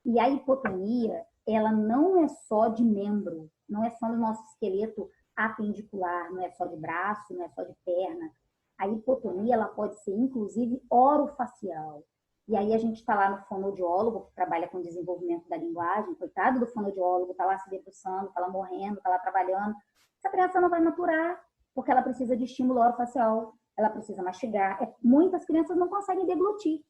E a hipotonia, ela não é só de membro, não é só no nosso esqueleto apendicular, não é só de braço, não é só de perna. A hipotonia, ela pode ser, inclusive, orofacial. E aí a gente está lá no fonoaudiólogo, que trabalha com desenvolvimento da linguagem, coitado do fonoaudiólogo, está lá se debruçando, está lá morrendo, está lá trabalhando. Essa criança não vai maturar, porque ela precisa de estímulo orofacial, ela precisa mastigar. Muitas crianças não conseguem deglutir.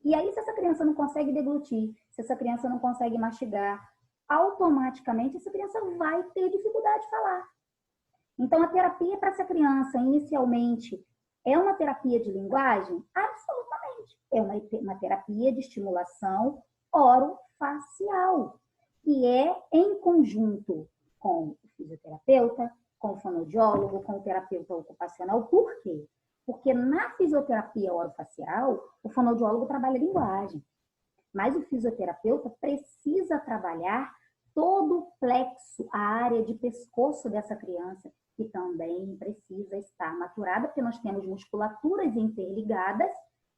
E aí, se essa criança não consegue deglutir, se essa criança não consegue mastigar, automaticamente essa criança vai ter dificuldade de falar. Então, a terapia para essa criança, inicialmente, é uma terapia de linguagem? Absolutamente. É uma terapia de estimulação orofacial, que é em conjunto com o fisioterapeuta, com o fonoaudiólogo, com o terapeuta ocupacional. Por quê? Porque na fisioterapia orofacial, o fonoaudiólogo trabalha a linguagem, mas o fisioterapeuta precisa trabalhar todo o plexo, a área de pescoço dessa criança, que também precisa estar maturada, porque nós temos musculaturas interligadas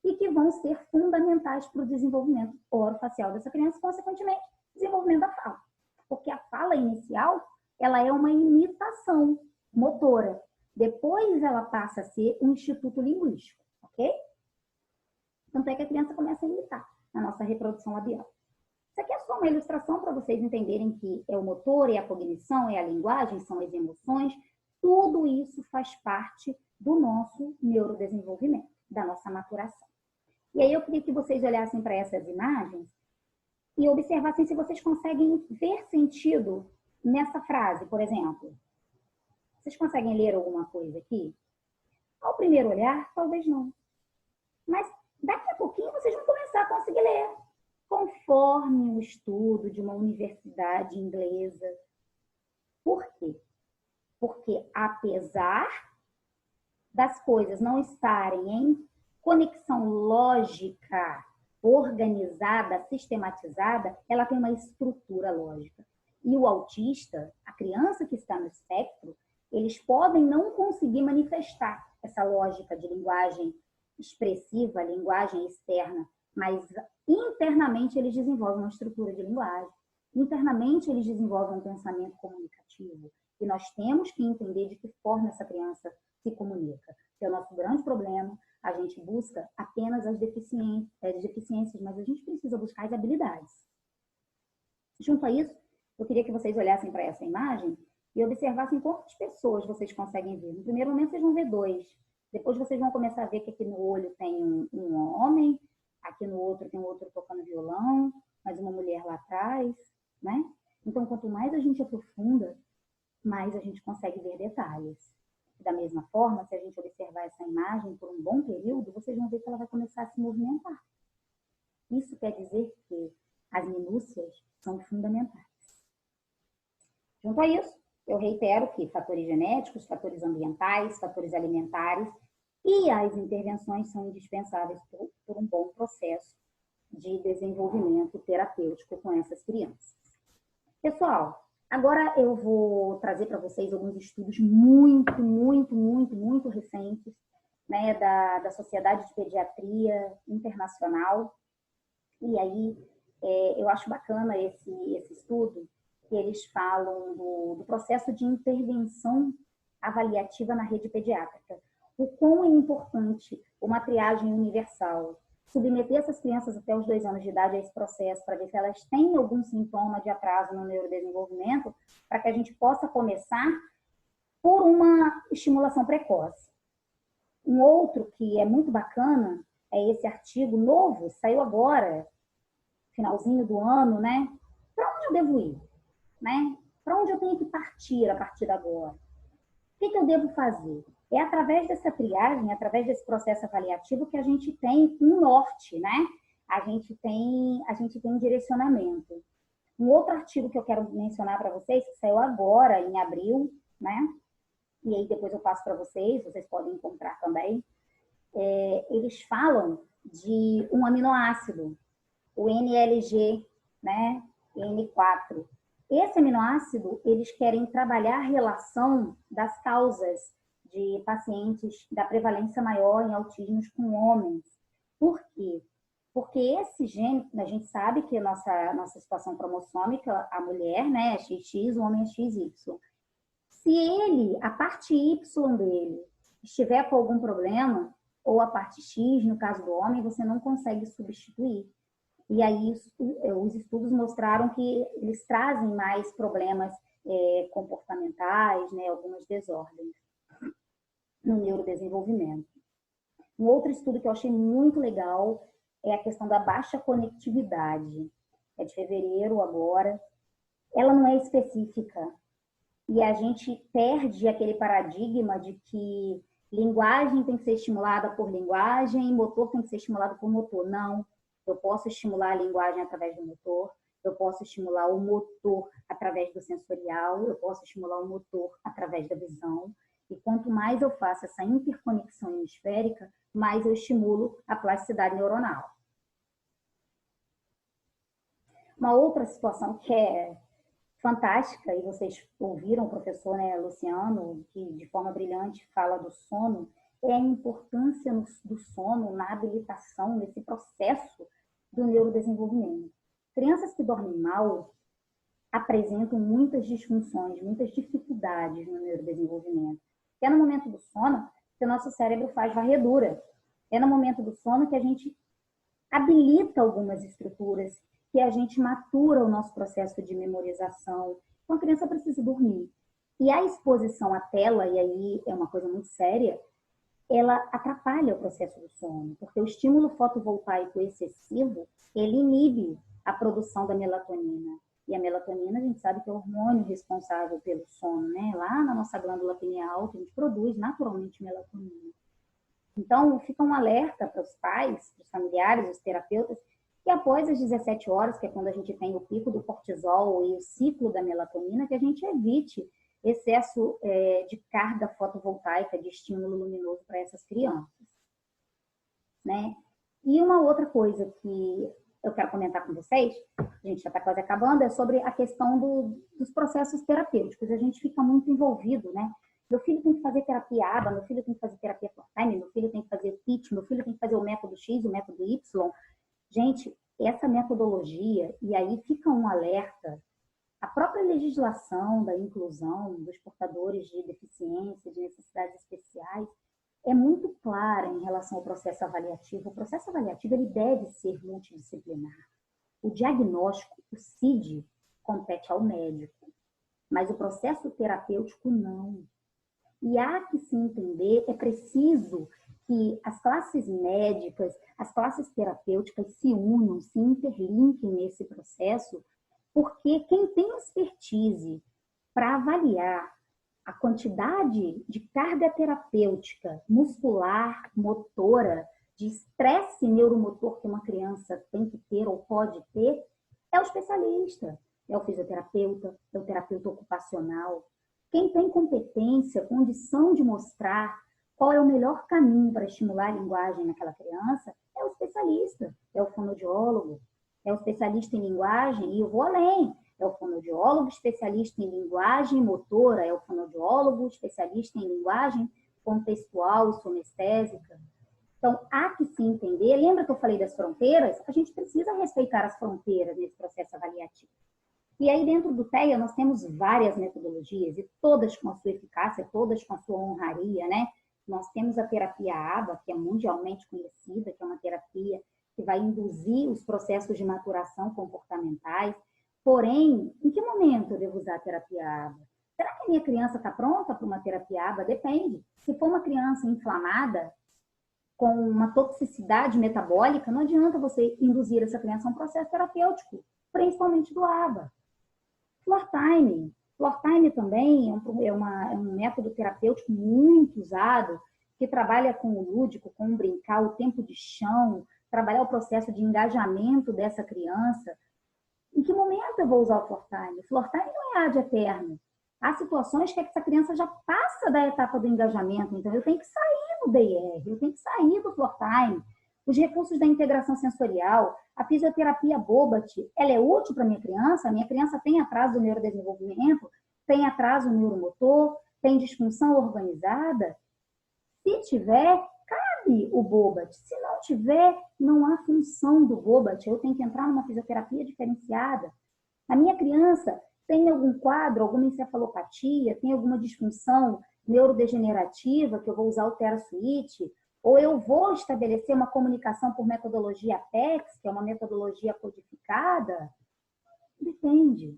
e que vão ser fundamentais para o desenvolvimento orofacial dessa criança, consequentemente, desenvolvimento da fala. Porque a fala inicial, ela é uma imitação motora. Depois ela passa a ser um instituto linguístico, ok? Tanto é que a criança começa a imitar na nossa reprodução labial. Isso aqui é só uma ilustração para vocês entenderem que é o motor, é a cognição, é a linguagem, são as emoções. Tudo isso faz parte do nosso neurodesenvolvimento, da nossa maturação. E aí eu queria que vocês olhassem para essas imagens e observassem se vocês conseguem ver sentido nessa frase, por exemplo. Vocês conseguem ler alguma coisa aqui? Ao primeiro olhar, talvez não. Mas daqui a pouquinho vocês vão começar a conseguir ler. Conforme um estudo de uma universidade inglesa. Por quê? Porque apesar das coisas não estarem em conexão lógica, organizada, sistematizada, ela tem uma estrutura lógica. E o autista, a criança que está no espectro, eles podem não conseguir manifestar essa lógica de linguagem expressiva, linguagem externa, mas internamente eles desenvolvem uma estrutura de linguagem. Internamente eles desenvolvem um pensamento comunicativo. E nós temos que entender de que forma essa criança se comunica. Que é o nosso grande problema. A gente busca apenas as deficiências, mas a gente precisa buscar as habilidades. Junto a isso, eu queria que vocês olhassem para essa imagem e observassem quantas pessoas vocês conseguem ver. No primeiro momento, vocês vão ver 2. Depois, vocês vão começar a ver que aqui no olho tem um homem, aqui no outro tem um outro tocando violão, mais uma mulher lá atrás, né? Então, quanto mais a gente aprofunda, mais a gente consegue ver detalhes. Da mesma forma, se a gente observar essa imagem por um bom período, vocês vão ver que ela vai começar a se movimentar. Isso quer dizer que as minúcias são fundamentais. Junto a isso, eu reitero que fatores genéticos, fatores ambientais, fatores alimentares e as intervenções são indispensáveis por um bom processo de desenvolvimento terapêutico com essas crianças. Pessoal, agora eu vou trazer para vocês alguns estudos muito recentes, né, da Sociedade de Pediatria Internacional. E aí, eu acho bacana esse estudo, que eles falam do processo de intervenção avaliativa na rede pediátrica. O quão é importante uma triagem universal, submeter essas crianças até os 2 anos de idade a esse processo, para ver se elas têm algum sintoma de atraso no neurodesenvolvimento, para que a gente possa começar por uma estimulação precoce. Um outro que é muito bacana é esse artigo novo, saiu agora, finalzinho do ano, né? Para onde eu devo ir? Né? Para onde eu tenho que partir a partir de agora? O que eu devo fazer? É através dessa triagem, através desse processo avaliativo que a gente tem um norte, né? A gente tem um direcionamento. Um outro artigo que eu quero mencionar para vocês, que saiu agora, em abril, né? E aí depois eu passo para vocês podem encontrar também. Eles falam de um aminoácido, o NLG, né? N4. Esse aminoácido, eles querem trabalhar a relação das causas de pacientes da prevalência maior em autismos com homens. Por quê? Porque esse gene, a gente sabe que a nossa situação cromossômica, a mulher, né, é XX, o homem é XY. Se a parte Y dele, estiver com algum problema, ou a parte X, no caso do homem, você não consegue substituir. E aí os estudos mostraram que eles trazem mais problemas comportamentais, né, algumas desordens no neurodesenvolvimento. Um outro estudo que eu achei muito legal é a questão da baixa conectividade. É de fevereiro agora. Ela não é específica. E a gente perde aquele paradigma de que linguagem tem que ser estimulada por linguagem, motor tem que ser estimulado por motor. Não. Eu posso estimular a linguagem através do motor, eu posso estimular o motor através do sensorial, eu posso estimular o motor através da visão. E quanto mais eu faço essa interconexão hemisférica, mais eu estimulo a plasticidade neuronal. Uma outra situação que é fantástica, e vocês ouviram o professor, né, Luciano, que de forma brilhante fala do sono, é a importância do sono na habilitação, nesse processo do neurodesenvolvimento. Crianças que dormem mal apresentam muitas disfunções, muitas dificuldades no neurodesenvolvimento. É no momento do sono que o nosso cérebro faz varredura. É no momento do sono que a gente habilita algumas estruturas, que a gente matura o nosso processo de memorização. Então, a criança precisa dormir. E a exposição à tela, e aí é uma coisa muito séria, ela atrapalha o processo do sono, porque o estímulo fotovoltaico excessivo, ele inibe a produção da melatonina. E a melatonina, a gente sabe que é o hormônio responsável pelo sono, né? Lá na nossa glândula pineal, que a gente produz naturalmente melatonina. Então, fica um alerta para os pais, para os familiares, os terapeutas, que após as 17 horas, que é quando a gente tem o pico do cortisol e o ciclo da melatonina, que a gente evite excesso de carga fotovoltaica, de estímulo luminoso para essas crianças. Né? E uma outra coisa que eu quero comentar com vocês, a gente já está quase acabando, é sobre a questão dos processos terapêuticos. A gente fica muito envolvido, né? Meu filho tem que fazer terapia ABA, meu filho tem que fazer terapia Fortime, meu filho tem que fazer PIT, meu filho tem que fazer o método X, o método Y. Gente, essa metodologia, e aí fica um alerta, a própria legislação da inclusão dos portadores de deficiência, de necessidades especiais, é muito clara em relação ao processo avaliativo. O processo avaliativo ele deve ser multidisciplinar. O diagnóstico, o CID, compete ao médico, mas o processo terapêutico não. E há que se entender, é preciso que as classes médicas, as classes terapêuticas se unam, se interlinkem nesse processo, porque quem tem expertise para avaliar a quantidade de carga terapêutica muscular, motora, de estresse neuromotor que uma criança tem que ter ou pode ter, é o especialista, é o fisioterapeuta, é o terapeuta ocupacional. Quem tem competência, condição de mostrar qual é o melhor caminho para estimular a linguagem naquela criança, é o especialista, é o fonoaudiólogo, é o especialista em linguagem, e eu vou além, é o fonoaudiólogo especialista em linguagem motora, é o fonoaudiólogo especialista em linguagem contextual e sonestésica. Então, há que se entender, lembra que eu falei das fronteiras? A gente precisa respeitar as fronteiras nesse processo avaliativo. E aí, dentro do TEA, nós temos várias metodologias, e todas com a sua eficácia, todas com a sua honraria, né? Nós temos a terapia ABA, que é mundialmente conhecida, que é uma terapia que vai induzir os processos de maturação comportamentais. Porém, em que momento eu devo usar a terapia ABA? Será que a minha criança está pronta para uma terapia ABA? Depende. Se for uma criança inflamada, com uma toxicidade metabólica, não adianta você induzir essa criança a um processo terapêutico, principalmente do ABA. Floor time. Floor time também é um método terapêutico muito usado, que trabalha com o lúdico, com o brincar, o tempo de chão, trabalhar o processo de engajamento dessa criança. Em que momento eu vou usar o floor time? O floor time não é ad eterno. Há situações que essa criança já passa da etapa do engajamento, então eu tenho que sair do DR, eu tenho que sair do floor time. Os recursos da integração sensorial, a fisioterapia Bobat, ela é útil para a minha criança tem atraso do neurodesenvolvimento, tem atraso neuromotor, tem disfunção organizada. Se tiver, cabe o Bobat. Se não tiver, não há função do Bobat. Eu tenho que entrar numa fisioterapia diferenciada. A minha criança tem algum quadro, alguma encefalopatia, tem alguma disfunção neurodegenerativa, que eu vou usar o TheraSwitch, ou eu vou estabelecer uma comunicação por metodologia PEX, que é uma metodologia codificada? Depende.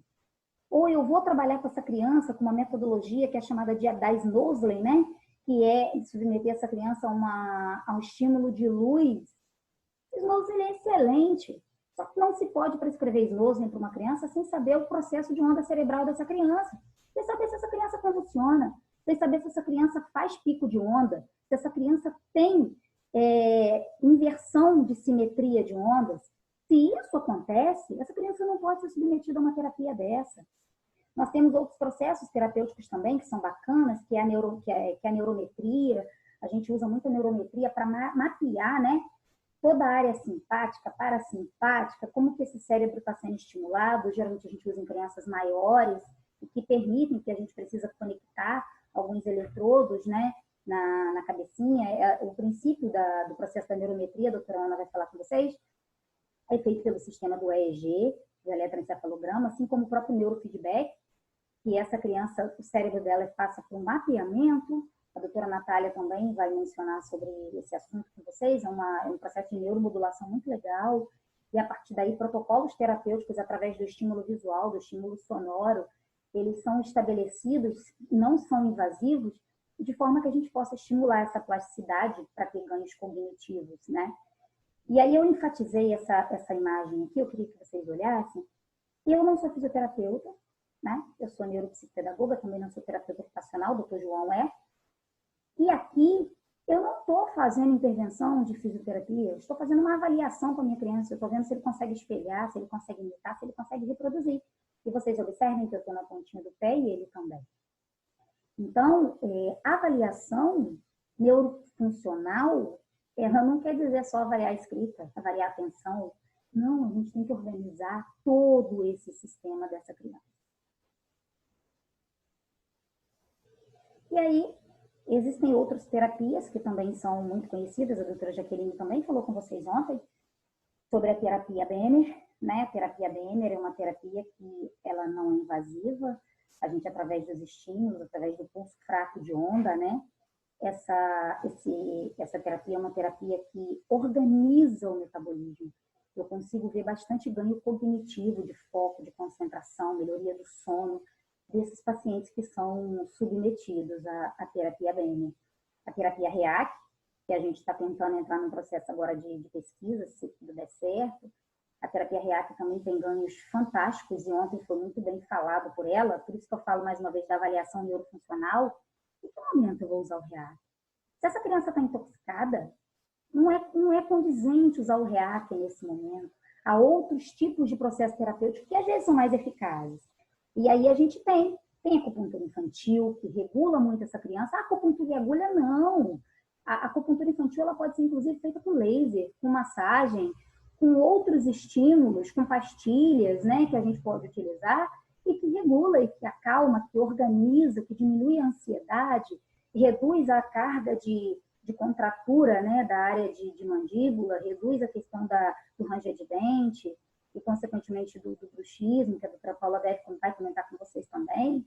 Ou eu vou trabalhar com essa criança com uma metodologia que é chamada de da Snosley, né? Que é submeter essa criança a um estímulo de luz. Snosley é excelente. Só que não se pode prescrever Snosley para uma criança sem saber o processo de onda cerebral dessa criança. Sem saber se essa criança convulsiona, sem saber se essa criança faz pico de onda, se essa criança tem inversão de simetria de ondas. Se isso acontece, essa criança não pode ser submetida a uma terapia dessa. Nós temos outros processos terapêuticos também, que são bacanas, que é a neurometria. A gente usa muito a neurometria para mapear, né, toda a área simpática, parasimpática, como que esse cérebro está sendo estimulado. Geralmente a gente usa em crianças maiores, e que permitem que a gente precisa conectar alguns eletrodos, né, na cabecinha. O princípio do processo da neurometria, a doutora Ana vai falar com vocês, é feito pelo sistema do EEG, do eletroencefalograma, assim como o próprio neurofeedback, que essa criança, o cérebro dela passa por um mapeamento. A doutora Natália também vai mencionar sobre esse assunto com vocês. É um processo de neuromodulação muito legal. E a partir daí, protocolos terapêuticos através do estímulo visual, do estímulo sonoro, eles são estabelecidos, não são invasivos, de forma que a gente possa estimular essa plasticidade para ter ganhos cognitivos, né? E aí eu enfatizei essa imagem aqui, eu queria que vocês olhassem. Eu não sou fisioterapeuta, né? Eu sou neuropsicopedagoga, também não sou terapeuta ocupacional, o doutor João é. E aqui eu não estou fazendo intervenção de fisioterapia, eu estou fazendo uma avaliação com a minha criança, eu estou vendo se ele consegue espelhar, se ele consegue imitar, se ele consegue reproduzir. E vocês observem que eu estou na pontinha do pé e ele também. Então, a avaliação neurofuncional, ela não quer dizer só avaliar a escrita, avaliar a atenção. Não, a gente tem que organizar todo esse sistema dessa criança. E aí, existem outras terapias que também são muito conhecidas. A doutora Jaqueline também falou com vocês ontem sobre a terapia Benner, né? A terapia Benner é uma terapia que ela não é invasiva. A gente, através dos estímulos, através do pulso fraco de onda, né? Essa terapia é uma terapia que organiza o metabolismo. Eu consigo ver bastante ganho cognitivo, de foco, de concentração, melhoria do sono, desses pacientes que são submetidos à terapia Benner. A terapia REAC, que a gente está tentando entrar num processo agora de pesquisa, se tudo der certo. A terapia REAC também tem ganhos fantásticos, e ontem foi muito bem falado por ela, por isso que eu falo mais uma vez da avaliação neurofuncional. Em que momento eu vou usar o REAC? Se essa criança está intoxicada, não é condizente usar o REAC nesse momento. Há outros tipos de processo terapêutico que às vezes são mais eficazes. E aí a gente tem a acupuntura infantil, que regula muito essa criança. A acupuntura e agulha, não. A acupuntura infantil ela pode ser, inclusive, feita com laser, com massagem, com outros estímulos, com pastilhas, né, que a gente pode utilizar e que regula, e que acalma, que organiza, que diminui a ansiedade, reduz a carga de contratura, né, da área de mandíbula, reduz a questão do ranger de dente e, consequentemente, do bruxismo, que a doutora Paula vai comentar com vocês também.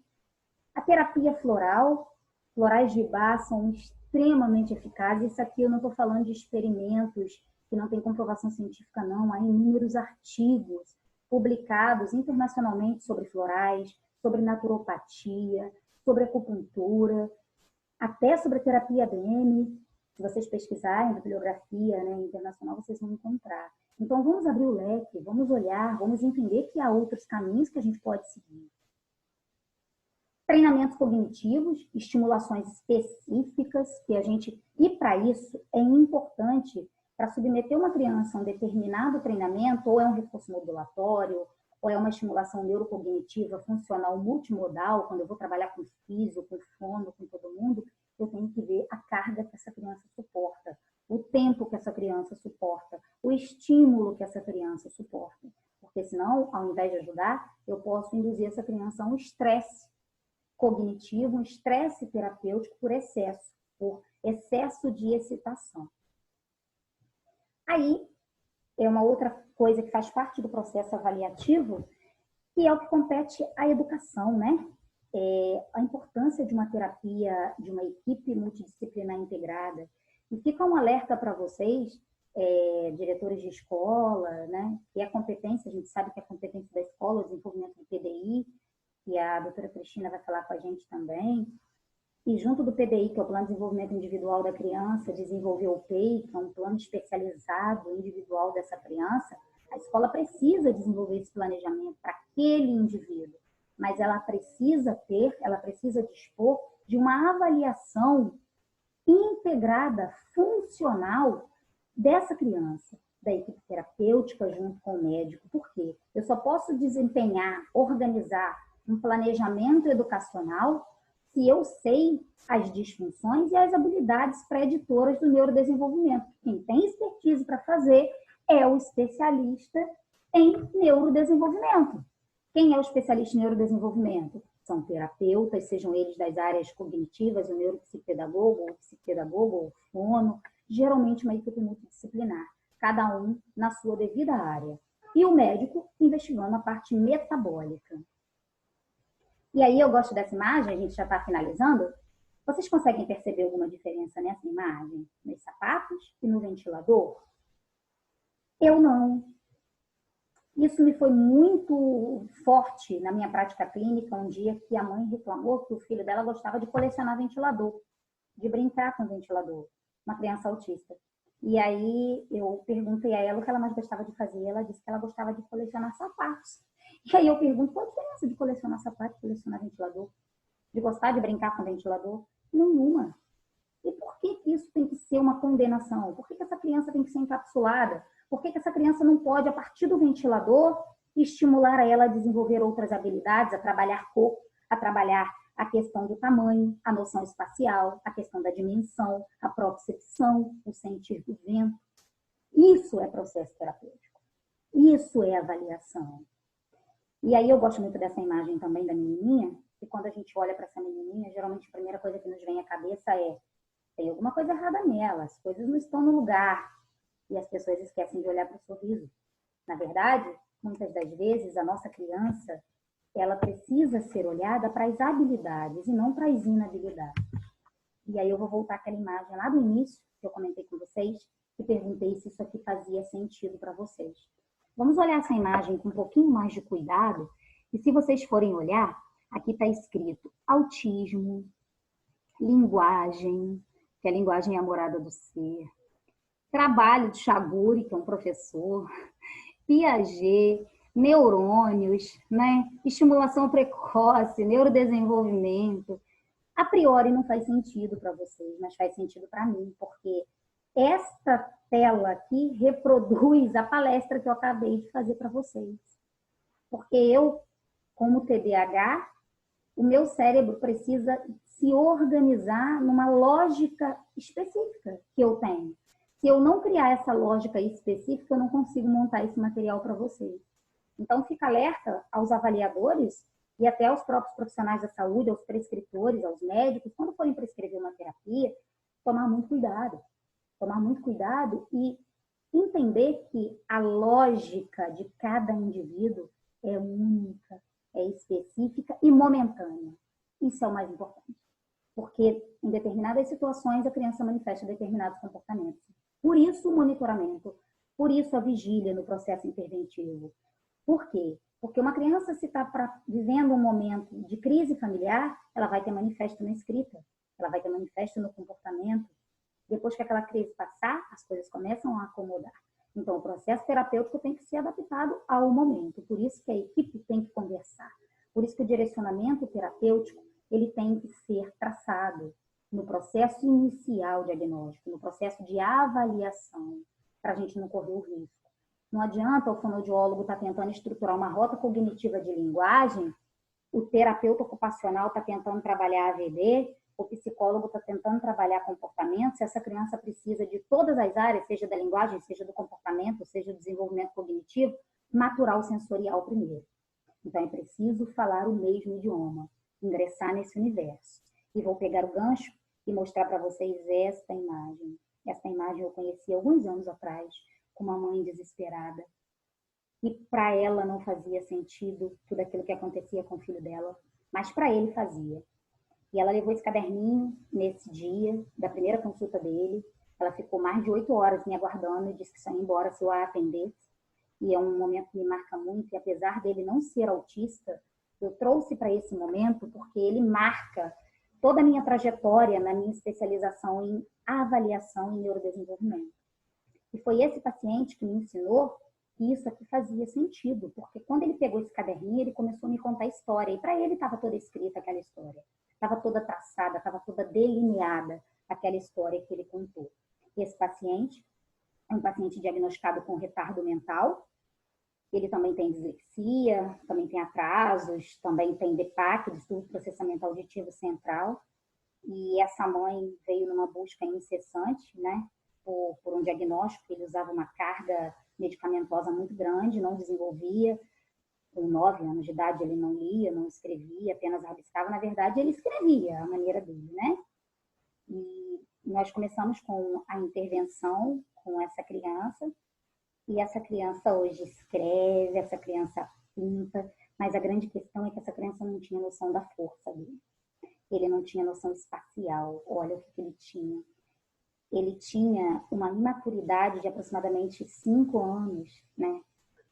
A terapia floral, florais de Bach são extremamente eficazes. Isso aqui eu não estou falando de experimentos que não tem comprovação científica, não. Há inúmeros artigos publicados internacionalmente sobre florais, sobre naturopatia, sobre acupuntura, até sobre a terapia ADM. Se vocês pesquisarem na bibliografia, né, internacional, vocês vão encontrar. Então, vamos abrir o leque, vamos olhar, vamos entender que há outros caminhos que a gente pode seguir. Treinamentos cognitivos, estimulações específicas, que a gente... E para isso, é importante, para submeter uma criança a um determinado treinamento, ou é um reforço modulatório, ou é uma estimulação neurocognitiva funcional multimodal, quando eu vou trabalhar com físio, com fono, com todo mundo, eu tenho que ver a carga que essa criança suporta, o tempo que essa criança suporta, o estímulo que essa criança suporta. Porque senão, ao invés de ajudar, eu posso induzir essa criança a um estresse cognitivo, um estresse terapêutico por excesso de excitação. Aí, é uma outra coisa que faz parte do processo avaliativo, que é o que compete à educação, né? A importância de uma terapia, de uma equipe multidisciplinar integrada. E fica um alerta para vocês, diretores de escola, né? Que a competência, a gente sabe que a competência da escola, o desenvolvimento do PDI, que a doutora Cristina vai falar com a gente também. E junto do PDI, que é o Plano de Desenvolvimento Individual da Criança, desenvolveu o PEI, que é um plano especializado individual dessa criança. A escola precisa desenvolver esse planejamento para aquele indivíduo, mas ela precisa dispor de uma avaliação integrada, funcional dessa criança, da equipe terapêutica junto com o médico. Por quê? Eu só posso desempenhar, organizar um planejamento educacional se eu sei as disfunções e as habilidades preditoras do neurodesenvolvimento. Quem tem expertise para fazer é o especialista em neurodesenvolvimento. Quem é o especialista em neurodesenvolvimento? São terapeutas, sejam eles das áreas cognitivas, o neuropsicopedagogo, o psicopedagogo, o fono, geralmente uma equipe multidisciplinar, cada um na sua devida área. E o médico investigando a parte metabólica. E aí eu gosto dessa imagem, a gente já está finalizando. Vocês conseguem perceber alguma diferença nessa imagem? Nos sapatos e no ventilador? Eu não. Isso me foi muito forte na minha prática clínica, um dia que a mãe reclamou que o filho dela gostava de colecionar ventilador, de brincar com ventilador, uma criança autista. E aí eu perguntei a ela o que ela mais gostava de fazer, e ela disse que ela gostava de colecionar sapatos. E aí eu pergunto, qual a diferença de colecionar sapato e colecionar ventilador? De gostar de brincar com ventilador? Nenhuma. E por que isso tem que ser uma condenação? Por que essa criança tem que ser encapsulada? Por que essa criança não pode, a partir do ventilador, estimular ela a desenvolver outras habilidades, a trabalhar corpo, a trabalhar a questão do tamanho, a noção espacial, a questão da dimensão, a propriocepção, o sentir do vento? Isso é processo terapêutico. Isso é avaliação. E aí eu gosto muito dessa imagem também da menininha, e quando a gente olha para essa menininha, geralmente a primeira coisa que nos vem à cabeça é: tem alguma coisa errada nela, as coisas não estão no lugar. E as pessoas esquecem de olhar para o sorriso. Na verdade, muitas das vezes, a nossa criança, ela precisa ser olhada para as habilidades e não para as inabilidades. E aí eu vou voltar àquela imagem lá do início, que eu comentei com vocês, e perguntei se isso aqui fazia sentido para vocês. Vamos olhar essa imagem com um pouquinho mais de cuidado, e se vocês forem olhar, aqui está escrito autismo, linguagem, que a linguagem é a morada do ser, trabalho de Chaguri, que é um professor, Piaget, neurônios, né? Estimulação precoce, neurodesenvolvimento. A priori não faz sentido para vocês, mas faz sentido para mim, porque esta tela aqui reproduz a palestra que eu acabei de fazer para vocês. Porque eu, como TDAH, o meu cérebro precisa se organizar numa lógica específica que eu tenho. Se eu não criar essa lógica específica, eu não consigo montar esse material para vocês. Então, fica alerta aos avaliadores e até aos próprios profissionais da saúde, aos prescritores, aos médicos, quando forem prescrever uma terapia, tomar muito cuidado. Tomar muito cuidado e entender que a lógica de cada indivíduo é única, é específica e momentânea. Isso é o mais importante. Porque em determinadas situações a criança manifesta determinados comportamentos. Por isso o monitoramento, por isso a vigília no processo interventivo. Por quê? Porque uma criança, se está vivendo um momento de crise familiar, ela vai ter manifesto na escrita, ela vai ter manifesto no comportamento. Depois que aquela crise passar, as coisas começam a acomodar. Então, o processo terapêutico tem que ser adaptado ao momento. Por isso que a equipe tem que conversar. Por isso que o direcionamento terapêutico ele tem que ser traçado no processo inicial diagnóstico, no processo de avaliação, para a gente não correr o risco. Não adianta o fonoaudiólogo estar tentando estruturar uma rota cognitiva de linguagem, o terapeuta ocupacional está tentando trabalhar AVD, o psicólogo está tentando trabalhar comportamento, se essa criança precisa de todas as áreas, seja da linguagem, seja do comportamento, seja do desenvolvimento cognitivo, maturar o sensorial primeiro. Então, é preciso falar o mesmo idioma, ingressar nesse universo. E vou pegar o gancho e mostrar para vocês esta imagem. Esta imagem eu conheci alguns anos atrás, com uma mãe desesperada. E para ela não fazia sentido tudo aquilo que acontecia com o filho dela, mas para ele fazia. E ela levou esse caderninho nesse dia, da primeira consulta dele. Ela ficou mais de 8 horas me aguardando e disse que só ia embora se eu a atendesse. E é um momento que me marca muito, e apesar dele não ser autista, eu trouxe para esse momento porque ele marca toda a minha trajetória na minha especialização em avaliação em neurodesenvolvimento. E foi esse paciente que me ensinou que isso aqui fazia sentido, porque quando ele pegou esse caderninho, ele começou a me contar a história, e para ele estava toda escrita aquela história, estava toda traçada, estava toda delineada aquela história que ele contou. E esse paciente É um paciente diagnosticado com retardo mental. Ele também tem dislexia, também tem atrasos, também tem DPAC, distúrbio de processamento auditivo central. E essa mãe veio numa busca incessante, né, por um diagnóstico. Ele usava uma carga medicamentosa muito grande, não desenvolvia. Com 9 anos de idade ele não lia, não escrevia, apenas rabiscava. Na verdade, ele escrevia a maneira dele, né? E nós começamos com a intervenção com essa criança. E essa criança hoje escreve, essa criança pinta, mas a grande questão é que essa criança não tinha noção da força dele. Ele não tinha noção espacial. Olha o que ele tinha. Ele tinha uma imaturidade de aproximadamente 5 anos, né,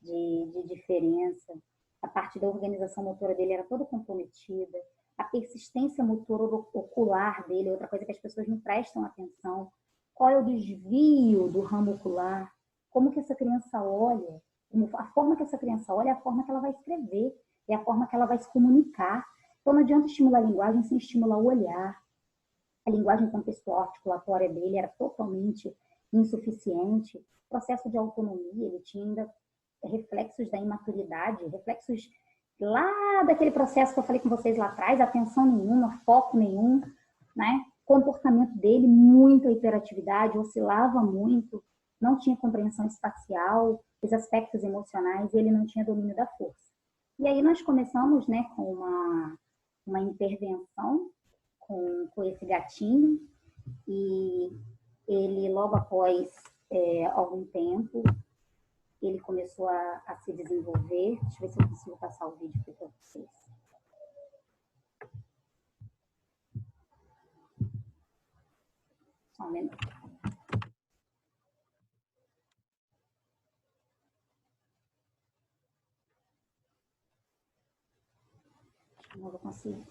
de diferença. A parte da organização motora dele era toda comprometida. A persistência motora ocular dele, outra coisa que as pessoas não prestam atenção. Qual é o desvio do ramo ocular? Como que essa criança olha? A forma que essa criança olha é a forma que ela vai escrever, é a forma que ela vai se comunicar. Então não adianta estimular a linguagem sem estimular o olhar. A linguagem contextual articulatória dele era totalmente insuficiente. O processo de autonomia, ele tinha ainda reflexos da imaturidade, reflexos lá daquele processo que eu falei com vocês lá atrás, atenção nenhuma, foco nenhum, né? Comportamento dele, muita hiperatividade, oscilava muito, não tinha compreensão espacial, os aspectos emocionais, e ele não tinha domínio da força. E aí nós começamos, né, com uma intervenção com esse gatinho, e ele, logo após algum tempo, ele começou a se desenvolver. Deixa eu ver se eu consigo passar o vídeo aqui para vocês. Só um minuto. Não vou conseguir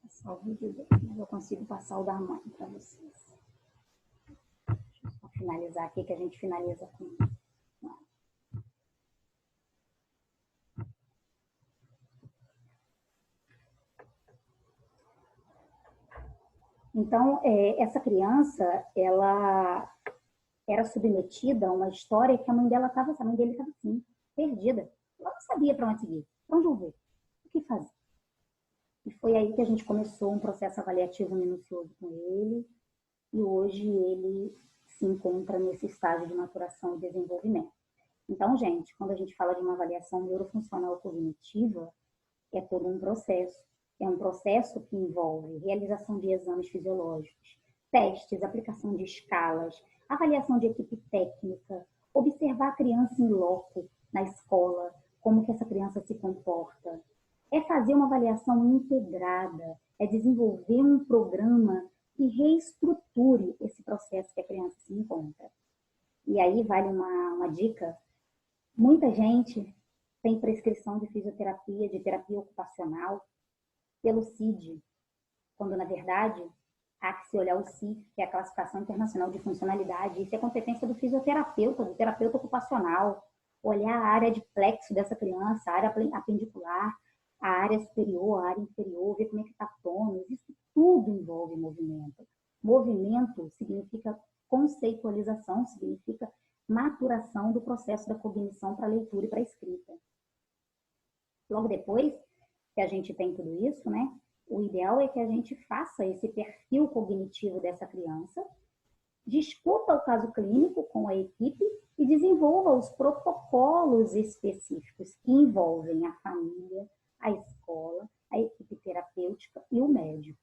passar o vídeo dele, mas eu consigo passar o da mãe para vocês. Deixa eu só finalizar aqui, que a gente finaliza com... Então, essa criança, ela era submetida a uma história que a mãe dele estava assim, perdida. Ela não sabia para onde seguir, para onde eu vou, o que fazer. E foi aí que a gente começou um processo avaliativo minucioso com ele, e hoje ele se encontra nesse estágio de maturação e desenvolvimento. Então, gente, quando a gente fala de uma avaliação neurofuncional cognitiva, é todo um processo. É um processo que envolve realização de exames fisiológicos, testes, aplicação de escalas, avaliação de equipe técnica, observar a criança em loco na escola, como que essa criança se comporta. É fazer uma avaliação integrada, é desenvolver um programa que reestruture esse processo que a criança se encontra. E aí vale uma dica. Muita gente tem prescrição de fisioterapia, de terapia ocupacional, pelo CID, quando, na verdade, há que se olhar o CIF, que é a Classificação Internacional de Funcionalidade. Isso é competência do fisioterapeuta, do terapeuta ocupacional. Olhar a área de plexo dessa criança, a área apendicular, a área superior, a área inferior, ver como é que está tônus. Isso tudo envolve movimento. Movimento significa conceitualização, significa maturação do processo da cognição para leitura e para escrita. Logo depois que a gente tem tudo isso, né? O ideal é que a gente faça esse perfil cognitivo dessa criança, discuta o caso clínico com a equipe e desenvolva os protocolos específicos que envolvem a família, a escola, a equipe terapêutica e o médico.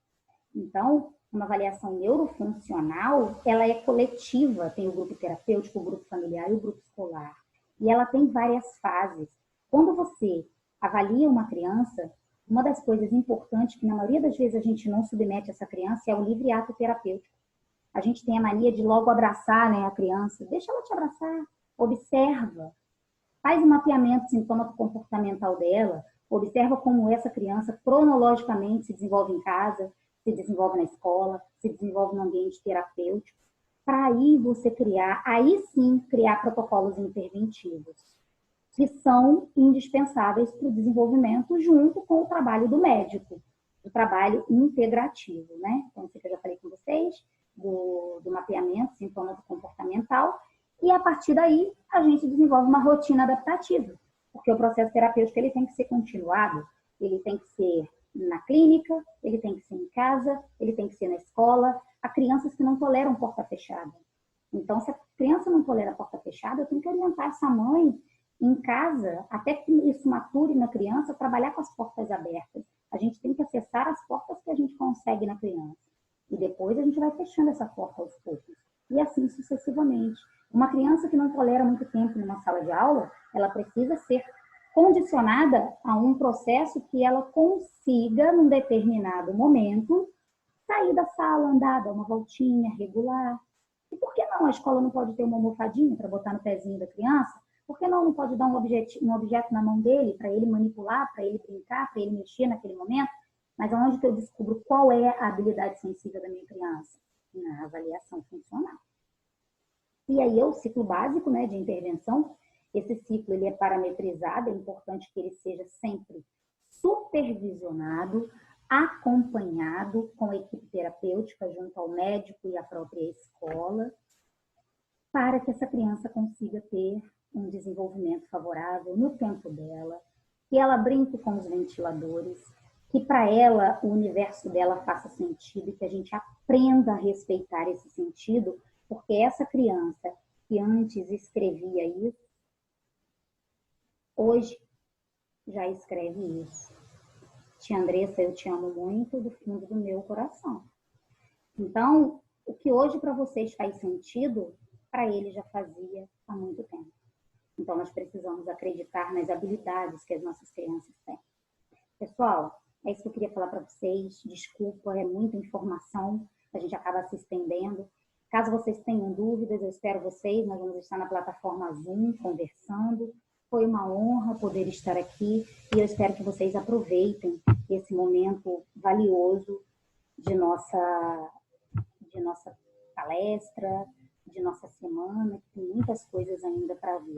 Então, uma avaliação neurofuncional, ela é coletiva, tem o grupo terapêutico, o grupo familiar e o grupo escolar. E ela tem várias fases. Quando você avalia uma criança, uma das coisas importantes que na maioria das vezes a gente não submete essa criança é o livre ato terapêutico. A gente tem a mania de logo abraçar, né, a criança. Deixa ela te abraçar, observa, faz um mapeamento sintoma-comportamental dela, observa como essa criança cronologicamente se desenvolve em casa, se desenvolve na escola, se desenvolve no ambiente terapêutico, para aí você criar, aí sim, criar protocolos interventivos, que são indispensáveis para o desenvolvimento junto com o trabalho do médico, o trabalho integrativo, né? Então, isso que eu já falei com vocês vocês, do mapeamento sintomas comportamental, e a partir daí a gente desenvolve uma rotina adaptativa, porque o processo terapêutico ele tem que ser continuado, ele tem que ser na clínica, ele tem que ser em casa, ele tem que ser na escola. Há crianças que não toleram porta fechada. Então, se a criança não tolera porta fechada, eu tenho que orientar essa mãe em casa, até que isso mature na criança, trabalhar com as portas abertas. A gente tem que acessar as portas que a gente consegue na criança. E depois a gente vai fechando essa porta aos poucos. E assim sucessivamente. Uma criança que não tolera muito tempo numa sala de aula, ela precisa ser condicionada a um processo que ela consiga, num determinado momento, sair da sala, andar, dar uma voltinha, regular. E por que não? A escola não pode ter uma almofadinha para botar no pezinho da criança? Por que não pode dar um objeto na mão dele para ele manipular, para ele brincar, para ele mexer naquele momento? Mas aonde que eu descubro qual é a habilidade sensível da minha criança? Na avaliação funcional. E aí, o ciclo básico, né, de intervenção, esse ciclo ele é parametrizado, é importante que ele seja sempre supervisionado, acompanhado com a equipe terapêutica junto ao médico e à própria escola, para que essa criança consiga ter um desenvolvimento favorável no tempo dela, que ela brinque com os ventiladores, que para ela o universo dela faça sentido e que a gente aprenda a respeitar esse sentido, porque essa criança que antes escrevia isso, hoje já escreve isso. Tia Andressa, eu te amo muito do fundo do meu coração. Então, o que hoje para vocês faz sentido, para ele já fazia há muito tempo. Então, nós precisamos acreditar nas habilidades que as nossas crianças têm. Pessoal, é isso que eu queria falar para vocês. Desculpa, é muita informação, a gente acaba se estendendo. Caso vocês tenham dúvidas, eu espero vocês. Nós vamos estar na plataforma Zoom conversando. Foi uma honra poder estar aqui e eu espero que vocês aproveitem esse momento valioso de nossa palestra, de nossa semana, que tem muitas coisas ainda para vir.